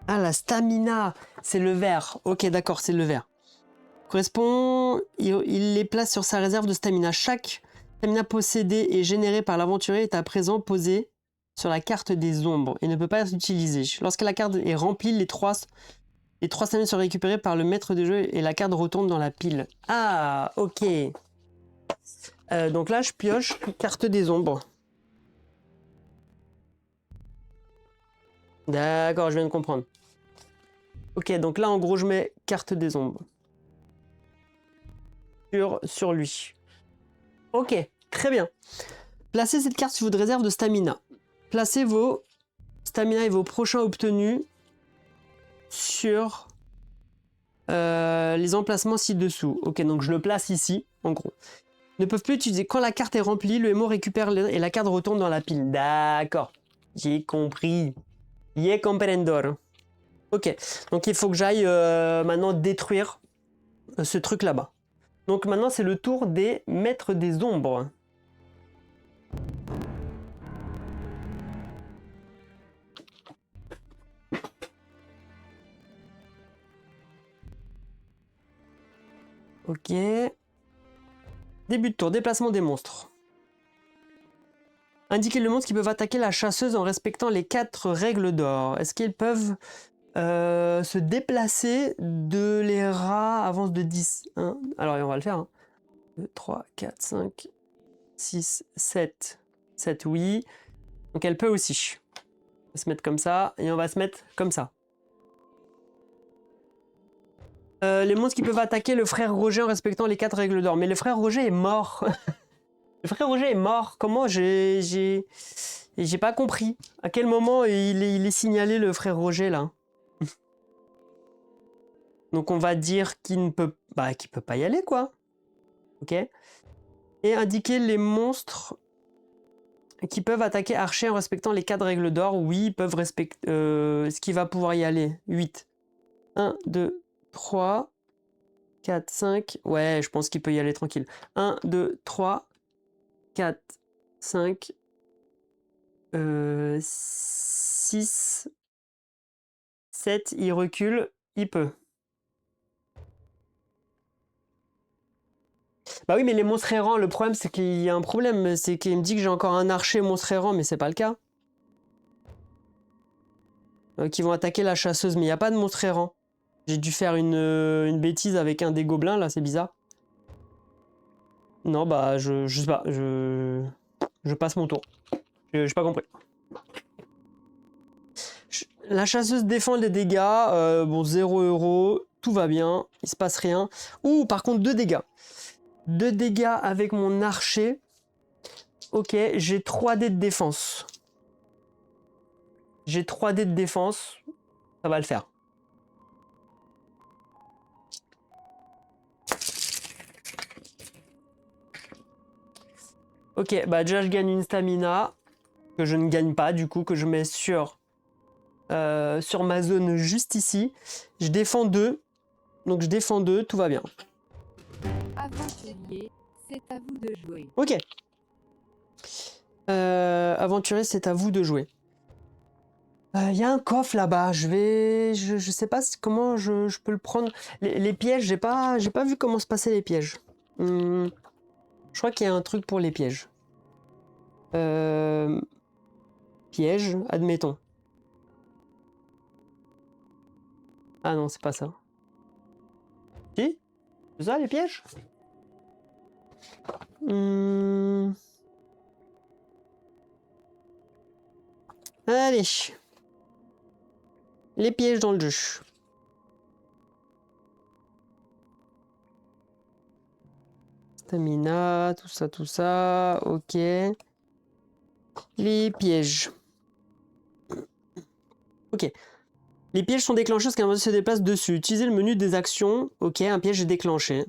Ah, la stamina, c'est le vert. Ok, d'accord, c'est le vert. Correspond, il les place sur sa réserve de stamina. Chaque stamina possédée et générée par l'aventurier est à présent posée sur la carte des ombres et ne peut pas être utilisée. Lorsque la carte est remplie, les trois stamina sont récupérés par le maître du jeu et la carte retourne dans la pile. Ah, ok. Donc là, je pioche carte des ombres. D'accord, je viens de comprendre. Ok, donc là, en gros, je mets carte des ombres. Sur lui. Ok, très bien. Placez cette carte sur votre réserve de stamina. Placez vos stamina et vos prochains obtenus sur les emplacements ci-dessous. Ok, donc je le place ici, en gros. Ne peuvent plus utiliser. Quand la carte est remplie, le MO récupère et la carte retourne dans la pile. D'accord. J'ai compris. J'ai comprendor. Ok, donc il faut que j'aille maintenant détruire ce truc là-bas. Donc maintenant c'est le tour des maîtres des ombres. Ok. Début de tour, déplacement des monstres. Indiquez le monstre qui peuvent attaquer la chasseuse en respectant les 4 règles d'or. Est-ce qu'ils peuvent se déplacer de les rats avance de 10 hein. Alors on va le faire. Hein. 2, 3, 4, 5, 6, 7. 7 oui. Donc elle peut aussi. On va se mettre comme ça et on va se mettre comme ça. Les monstres qui peuvent attaquer le frère Roger en respectant les 4 règles d'or. Mais le frère Roger est mort. Le frère Roger est mort. Comment j'ai pas compris. À quel moment il est signalé le frère Roger là? Donc on va dire qu'il ne peut, qu'il peut pas y aller quoi. Ok. Et indiquer les monstres qui peuvent attaquer Archer en respectant les 4 règles d'or. Oui, ils peuvent respecter. Est-ce qu'il va pouvoir y aller? 8. 1, 2, 3, 4, 5. Ouais, je pense qu'il peut y aller tranquille. 1, 2, 3, 4, 5, 6, 7. Il recule, il peut. Bah oui, mais les monstres errants, le problème c'est qu'il y a un problème. C'est qu'il me dit que j'ai encore un archer monstre errant, mais c'est pas le cas. Qui vont attaquer la chasseuse, mais il n'y a pas de monstre errant. J'ai dû faire une bêtise avec un des gobelins, là, c'est bizarre. Non, bah, je sais pas, je passe mon tour. J'ai pas compris. La chasseuse défend les dégâts, bon, 0 €, tout va bien, il se passe rien. Ouh, par contre, 2 dégâts. 2 dégâts avec mon archer. Ok, j'ai 3 dés de défense. J'ai 3 dés de défense, ça va le faire. Ok, bah déjà je gagne une stamina, que je ne gagne pas du coup, que je mets sur ma zone juste ici. Je défends 2, donc je défends 2, tout va bien. Aventurier, c'est à vous de jouer. Ok. Aventurier, c'est à vous de jouer. Il y a un coffre là-bas, je sais pas comment je peux le prendre. Les pièges, j'ai pas vu comment se passaient les pièges. Je crois qu'il y a un truc pour les pièges. Piège, admettons. Ah non, c'est pas ça. Si? C'est ça les pièges? Allez. Les pièges dans le jeu. Stamina, tout ça. Ok. Les pièges. Ok. Les pièges sont déclenchés lorsqu'un adversaire se déplace dessus. Utilisez le menu des actions. Ok, un piège est déclenché.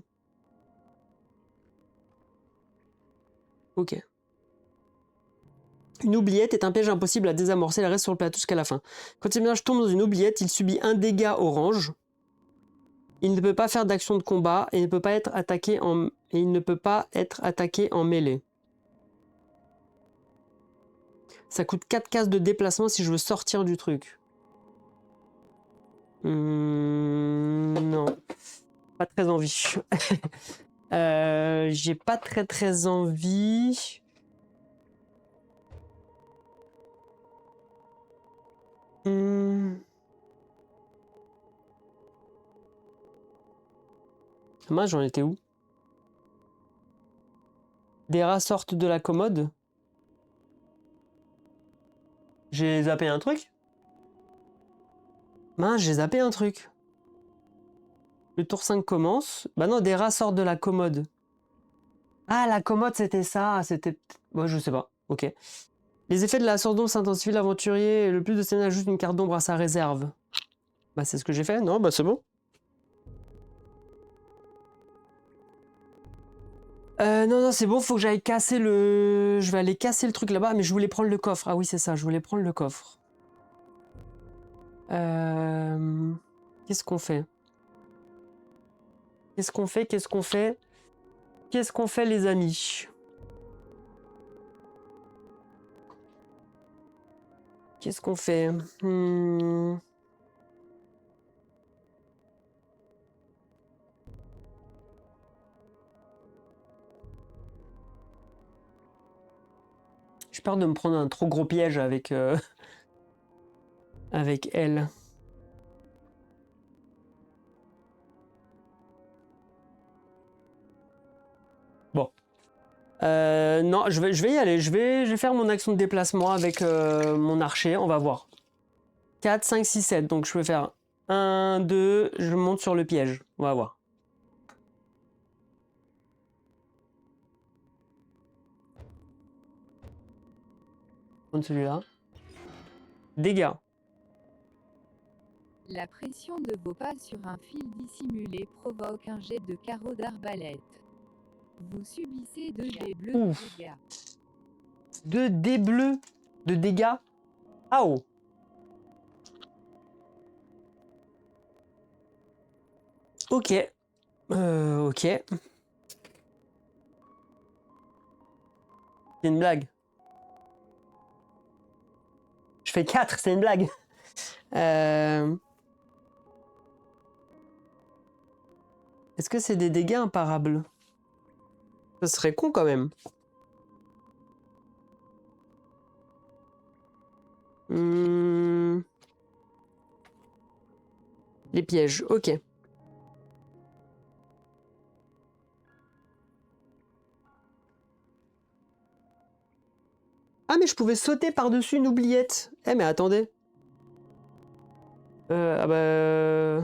Ok. Une oubliette est un piège impossible à désamorcer, elle reste sur le plateau jusqu'à la fin. Quand le personnage tombe dans une oubliette, il subit un dégât orange. Il ne peut pas faire d'action de combat et il ne peut pas être attaqué en mêlée. Ça coûte 4 cases de déplacement si je veux sortir du truc. Non. Pas très envie. J'ai pas très envie. Moi, j'en étais où? Des rats sortent de la commode. J'ai zappé un truc? Mince, j'ai zappé un truc. Le tour 5 commence. Bah non, des rats sortent de la commode. Ah, la commode, c'était ça. C'était... Bon, je sais pas. Ok. Les effets de la sorte d'ombre s'intensifient. L'aventurier, le plus de scènes ajoute une carte d'ombre à sa réserve. Bah, c'est ce que j'ai fait. Non, bah c'est bon. Non, c'est bon, faut que j'aille casser le... Je vais aller casser le truc là-bas, mais je voulais prendre le coffre. Ah oui, c'est ça, je voulais prendre le coffre. Qu'est-ce qu'on fait? Qu'est-ce qu'on fait, les amis? Qu'est-ce qu'on fait? J'ai peur de me prendre un trop gros piège avec, avec elle. Bon. Non, je vais y aller. Je vais faire mon action de déplacement avec mon archer. On va voir. 4, 5, 6, 7. Donc je vais faire 1, 2. Je monte sur le piège. On va voir. Celui-là. Dégâts. La pression de vos pas sur un fil dissimulé provoque un jet de carreau d'arbalète. Vous subissez 2 dés bleus de dégâts. 2 dés bleus de dégâts. Ah oh. Ok. Ok. C'est une blague. Je fais 4, c'est une blague. Est-ce que c'est des dégâts imparables? Ça serait con quand même. Les pièges, ok. Ah mais je pouvais sauter par-dessus une oubliette. Eh mais attendez. Ah bah...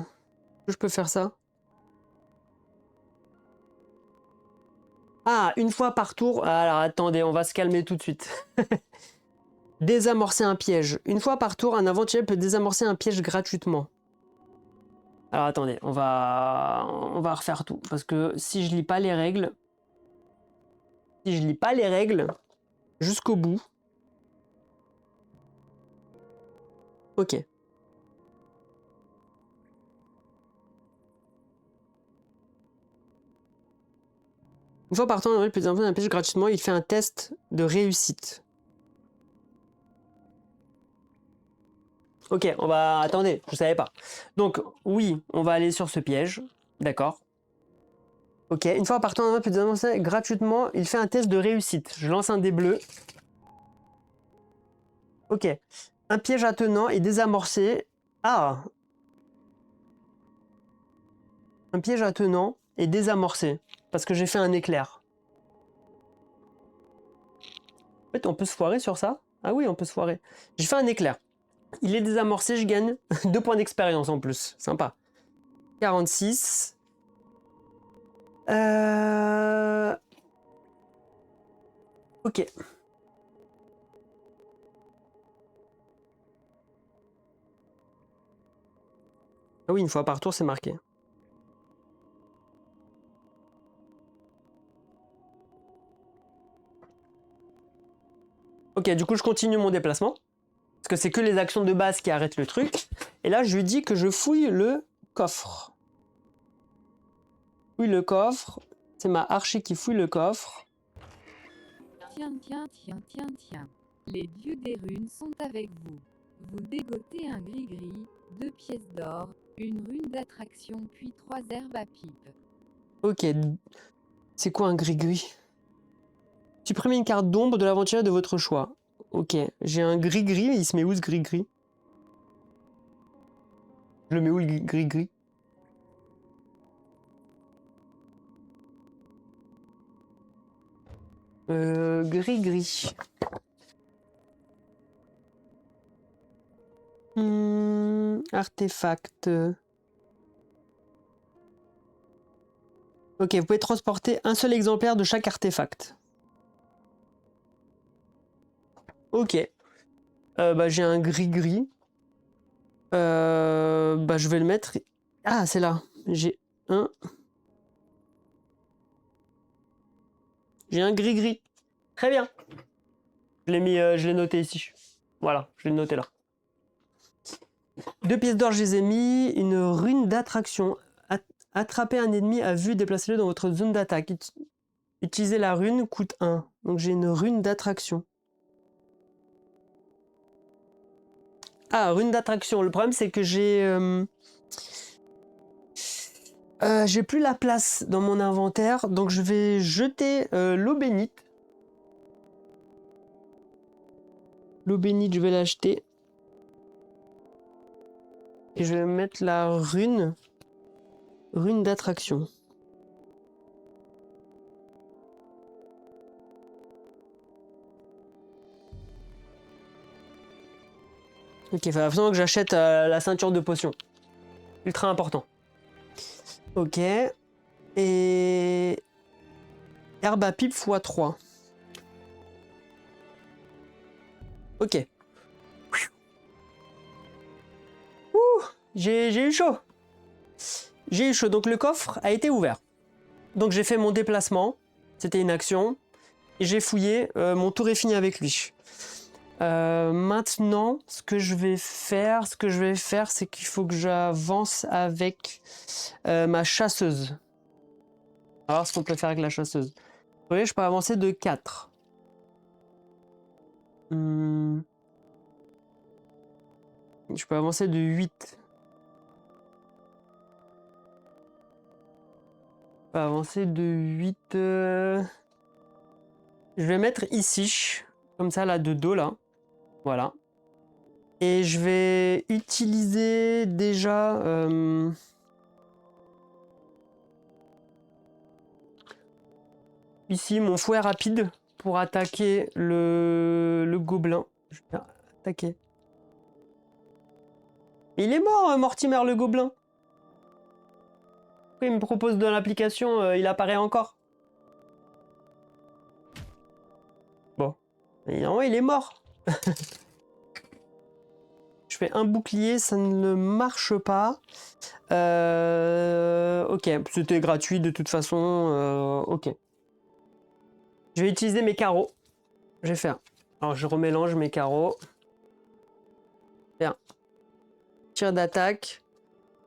Je peux faire ça. Ah, une fois par tour. Alors attendez, on va se calmer tout de suite. Désamorcer un piège. Une fois par tour, un aventurier peut désamorcer un piège gratuitement. Alors attendez, on va refaire tout. Parce que si je lis pas les règles... jusqu'au bout... Ok. Une fois par temps, il peut désamorcer un piège gratuitement. Il fait un test de réussite. Ok, on va... Attendez, je savais pas. Donc, oui, on va aller sur ce piège. D'accord. Ok, une fois par temps, on peut désamorcer gratuitement. Il fait un test de réussite. Je lance un dé bleu. Ok. Un piège attenant est désamorcé. Ah. Un piège attenant est désamorcé. Parce que j'ai fait un éclair. En fait, on peut se foirer sur ça? Ah oui, on peut se foirer. J'ai fait un éclair. Il est désamorcé, je gagne 2 points d'expérience en plus. Sympa. 46. Ok. Ah oui, une fois par tour, c'est marqué. Ok, du coup, je continue mon déplacement. Parce que c'est que les actions de base qui arrêtent le truc. Et là, je lui dis que je fouille le coffre. Fouille le coffre. C'est ma archer qui fouille le coffre. Tiens. Les dieux des runes sont avec vous. Vous dégotez un gris-gris, 2 pièces d'or, une rune d'attraction puis 3 herbes à pipe. Ok. C'est quoi un gris-gris? Supprimez une carte d'ombre de l'aventurier de votre choix. Ok. J'ai un gris-gris. Il se met où ce gris-gris? Je le mets où le gris-gris? Gris-gris. Artefact. Ok, vous pouvez transporter un seul exemplaire de chaque artefact. Ok. Bah, j'ai un gris-gris. Bah, je vais le mettre. Ah, c'est là. J'ai un. J'ai un gris-gris. Très bien. Je l'ai mis, je l'ai noté ici. Voilà, je l'ai noté là. 2 pièces d'or, je les ai mis. Une rune d'attraction. Attrapez un ennemi à vue, déplacez-le dans votre zone d'attaque. Utiliser la rune coûte 1. Donc j'ai une rune d'attraction. Ah, rune d'attraction. Le problème, c'est que j'ai plus la place dans mon inventaire. Donc je vais jeter l'eau bénite. L'eau bénite, je vais l'acheter. Et je vais mettre la rune. Rune d'attraction. Ok, il faut absolument que j'achète la ceinture de potion. Ultra important. Ok. Et... herbe à pipe x3. Ok. Ouh, j'ai eu chaud. J'ai eu chaud. Donc le coffre a été ouvert. Donc j'ai fait mon déplacement. C'était une action. Et j'ai fouillé. Mon tour est fini avec lui. Maintenant, ce que je vais faire, c'est qu'il faut que j'avance avec ma chasseuse. Alors, ce qu'on peut faire avec la chasseuse. Vous voyez, je peux avancer de 4. Je peux avancer de 8. Je peux avancer de 8. Je vais mettre ici, comme ça, là, de dos, là. Voilà. Et je vais utiliser déjà... ici, mon fouet rapide pour attaquer le gobelin. Je vais attaquer. Il est mort, Mortimer le gobelin. Pourquoi il me propose de l'application, il apparaît encore. Bon. Et non, il est mort. Je fais un bouclier, ça ne marche pas. Ok, c'était gratuit de toute façon. Ok. Je vais utiliser mes carreaux. Je vais faire. Alors je remélange mes carreaux. Bien. Tir d'attaque.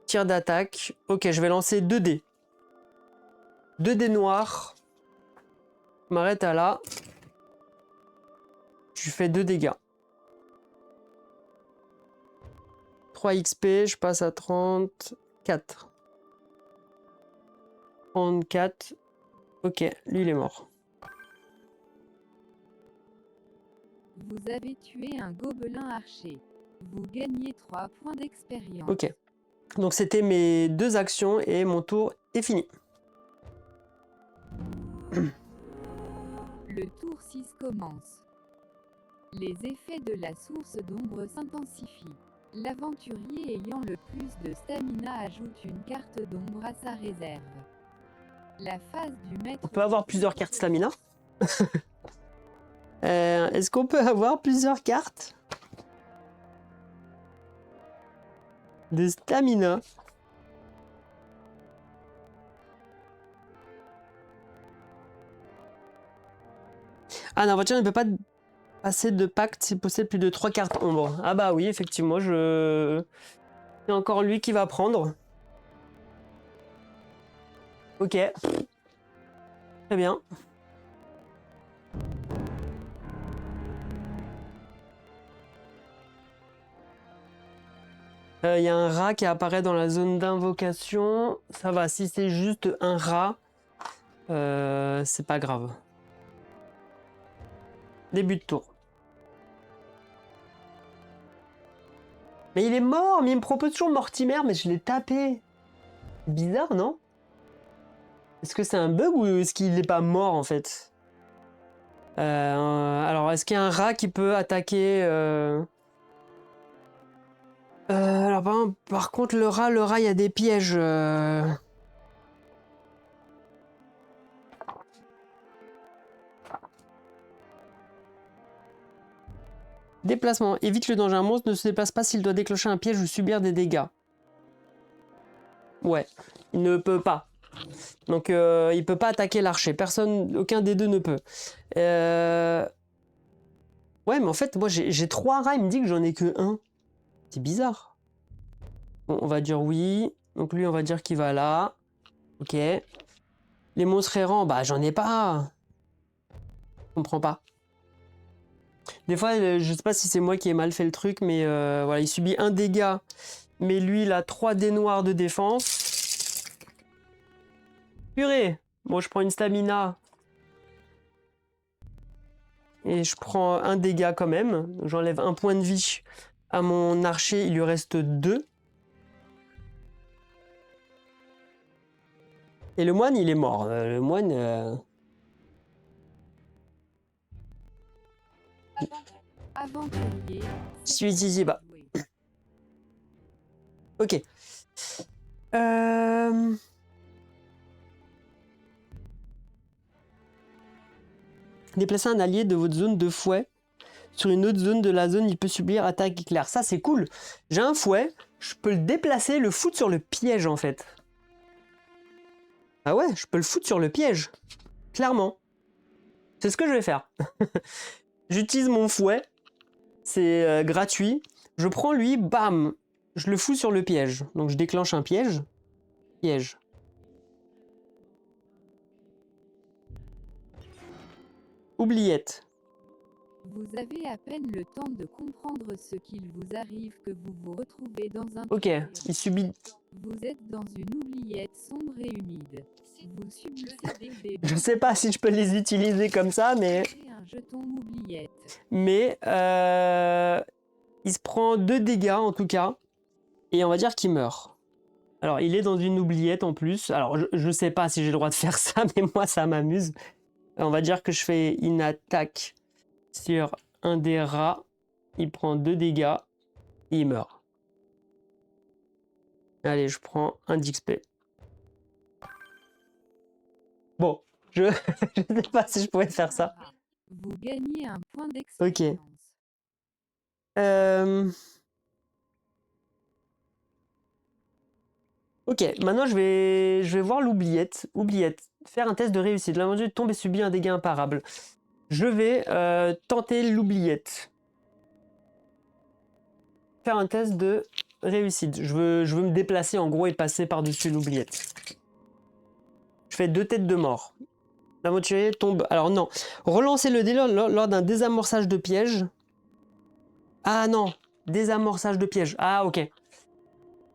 Tir d'attaque. Ok, je vais lancer 2 dés. 2 dés noirs. Je m'arrête à là. Je fais 2 dégâts. 3 XP, je passe à 34. 34. Ok, lui il est mort. Vous avez tué un gobelin archer. Vous gagnez 3 points d'expérience. Ok. Donc c'était mes 2 actions et mon tour est fini. Le tour 6 commence. Les effets de la source d'ombre s'intensifient. L'aventurier ayant le plus de stamina ajoute une carte d'ombre à sa réserve. La phase du maître... On peut avoir plusieurs cartes stamina. Est-ce qu'on peut avoir plusieurs cartes de stamina? Ah, l'aventurier ne peut pas passer de pacte s'il possède plus de 3 cartes ombre. Ah bah oui, effectivement, c'est encore lui qui va prendre. Ok. Très bien. Il y a un rat qui apparaît dans la zone d'invocation. Ça va, si c'est juste un rat, c'est pas grave. Début de tour. Mais il est mort, mais il me propose toujours Mortimer, mais je l'ai tapé. Bizarre, non? Est-ce que c'est un bug ou est-ce qu'il n'est pas mort en fait? Alors, est-ce qu'il y a un rat qui peut attaquer alors, par contre, le rat, il y a des pièges. Déplacement. Évite le danger. Un monstre ne se déplace pas s'il doit déclencher un piège ou subir des dégâts. Ouais, il ne peut pas. Donc, il peut pas attaquer l'archer. Personne, aucun des deux ne peut. Ouais, mais en fait, moi, j'ai 3 rats. Il me dit que j'en ai que 1. C'est bizarre. Bon, on va dire oui. Donc, lui, on va dire qu'il va là. Ok. Les monstres errants, bah, j'en ai pas. Je comprends pas. Des fois, je sais pas si c'est moi qui ai mal fait le truc, mais voilà, il subit 1 dégât. Mais lui, il a 3 dés noirs de défense. Purée! Bon, je prends une stamina. Et je prends 1 dégât quand même. J'enlève 1 point de vie à mon archer, il lui reste 2. Et le moine, il est mort. Le moine... Aventurier. Ici, bah. Ok. Déplacer un allié de votre zone de fouet sur une autre zone de la zone, il peut subir attaque éclair. Ça, c'est cool. J'ai un fouet, je peux le déplacer, le foutre sur le piège, en fait. Ah ouais, je peux le foutre sur le piège. Clairement. C'est ce que je vais faire. J'utilise mon fouet. C'est gratuit. Je prends lui, bam. Je le fous sur le piège. Donc, je déclenche un piège. Piège. Oubliette. Vous avez à peine le temps de comprendre ce qu'il vous arrive que vous vous retrouvez dans un... Ok, il subit... Vous êtes dans une oubliette sombre et humide. Vous subissez des dégâts. Je sais pas si je peux les utiliser comme ça, mais... Un jeton oubliette. Mais il se prend 2 dégâts en tout cas. Et on va dire qu'il meurt. Alors, il est dans une oubliette en plus. Alors, je sais pas si j'ai le droit de faire ça, mais moi, ça m'amuse. On va dire que je fais une attaque sur un des rats. Il prend 2 dégâts. Et il meurt. Allez, je prends 1 d'XP. Bon, je sais pas si je pouvais faire ça. Vous gagnez un point d'expérience. Ok, maintenant je vais voir l'oubliette. Oubliette. Faire un test de réussite. L'aventurier tombe et subit un dégât imparable. Je vais tenter l'oubliette. Faire un test de réussite. Je veux me déplacer en gros et passer par-dessus l'oubliette. Je fais 2 têtes de mort. L'aventurier tombe... Alors non. Relancer le dé lors d'un désamorçage de piège. Ah non. Désamorçage de piège. Ah ok.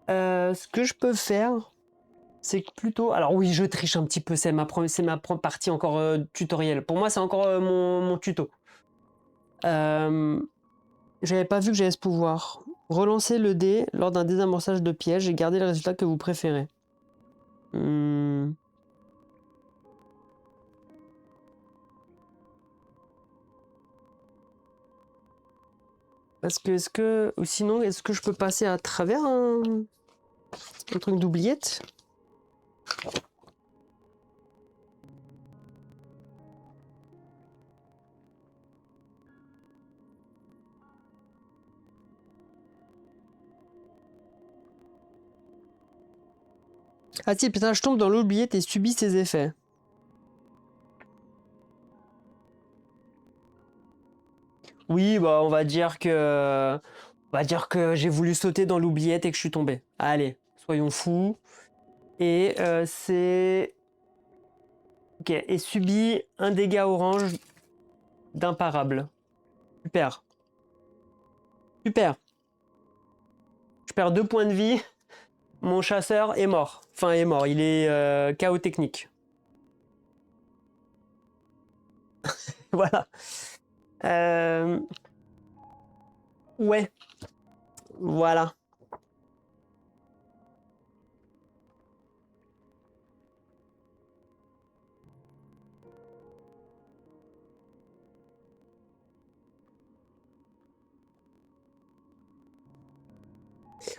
Ce que je peux faire, c'est que plutôt... Alors oui, je triche un petit peu. C'est ma partie encore tutoriel. Pour moi, c'est encore mon tuto. J'avais pas vu que j'avais ce pouvoir. Relancez le dé lors d'un désamorçage de piège et gardez le résultat que vous préférez. Parce que, ou sinon, est-ce que je peux passer à travers un truc d'oubliette? Ah si, putain, je tombe dans l'oubliette et subis ses effets. Oui, bah on va dire que j'ai voulu sauter dans l'oubliette et que je suis tombé. Allez, soyons fous. Et c'est... Ok, et subit un dégât orange d'imparable. Super. Super. Je perds 2 points de vie. Mon chasseur est mort. Enfin, est mort. Il est KO technique. Voilà. Ouais. Voilà.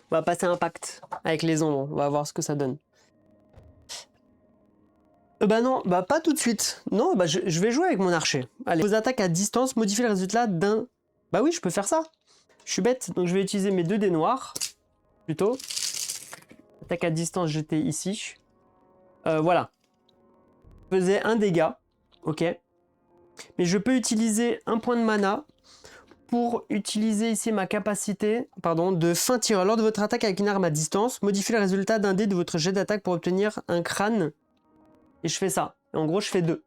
On va passer un pacte avec les ombres. On va voir ce que ça donne. Bah non, bah pas tout de suite. Non, bah je vais jouer avec mon archer. Allez, vos attaques à distance modifient le résultat d'un... Bah oui, je peux faire ça. Je suis bête, donc je vais utiliser mes 2 dés noirs. Plutôt. Attaque à distance jetée ici. Voilà. Faisait un dégât. Ok. Mais je peux utiliser un point de mana pour utiliser ici ma capacité de fin tireur. Lors de votre attaque avec une arme à distance, modifiez le résultat d'un dé de votre jet d'attaque pour obtenir un crâne. Et je fais ça. Et en gros, je fais 2.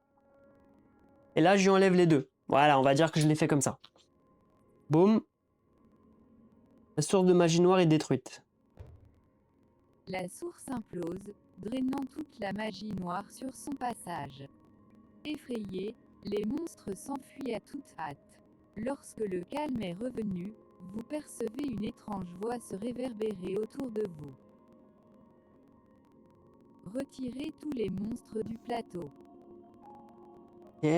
Et là, je lui enlève les 2. Voilà, on va dire que je l'ai fait comme ça. Boum. La source de magie noire est détruite. La source implose, drainant toute la magie noire sur son passage. Effrayés, les monstres s'enfuient à toute hâte. Lorsque le calme est revenu, vous percevez une étrange voix se réverbérer autour de vous. Retirez tous les monstres du plateau. Ok.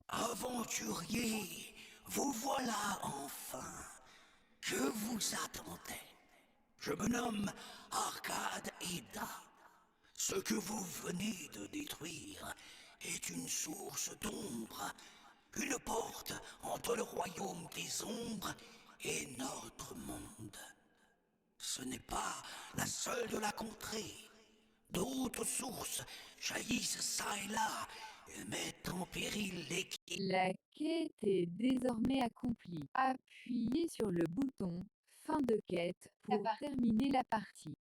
Aventurier, vous voilà enfin. Je vous attendais. Je me nomme Arcade Eda. Ce que vous venez de détruire est une source d'ombre, une porte entre le royaume des ombres et notre monde. Ce n'est pas la seule de la contrée. D'autres sources jaillissent çà et là et mettent en péril l'équilibre. La quête est désormais accomplie. Appuyez sur le bouton « Fin de quête » pour terminer la partie.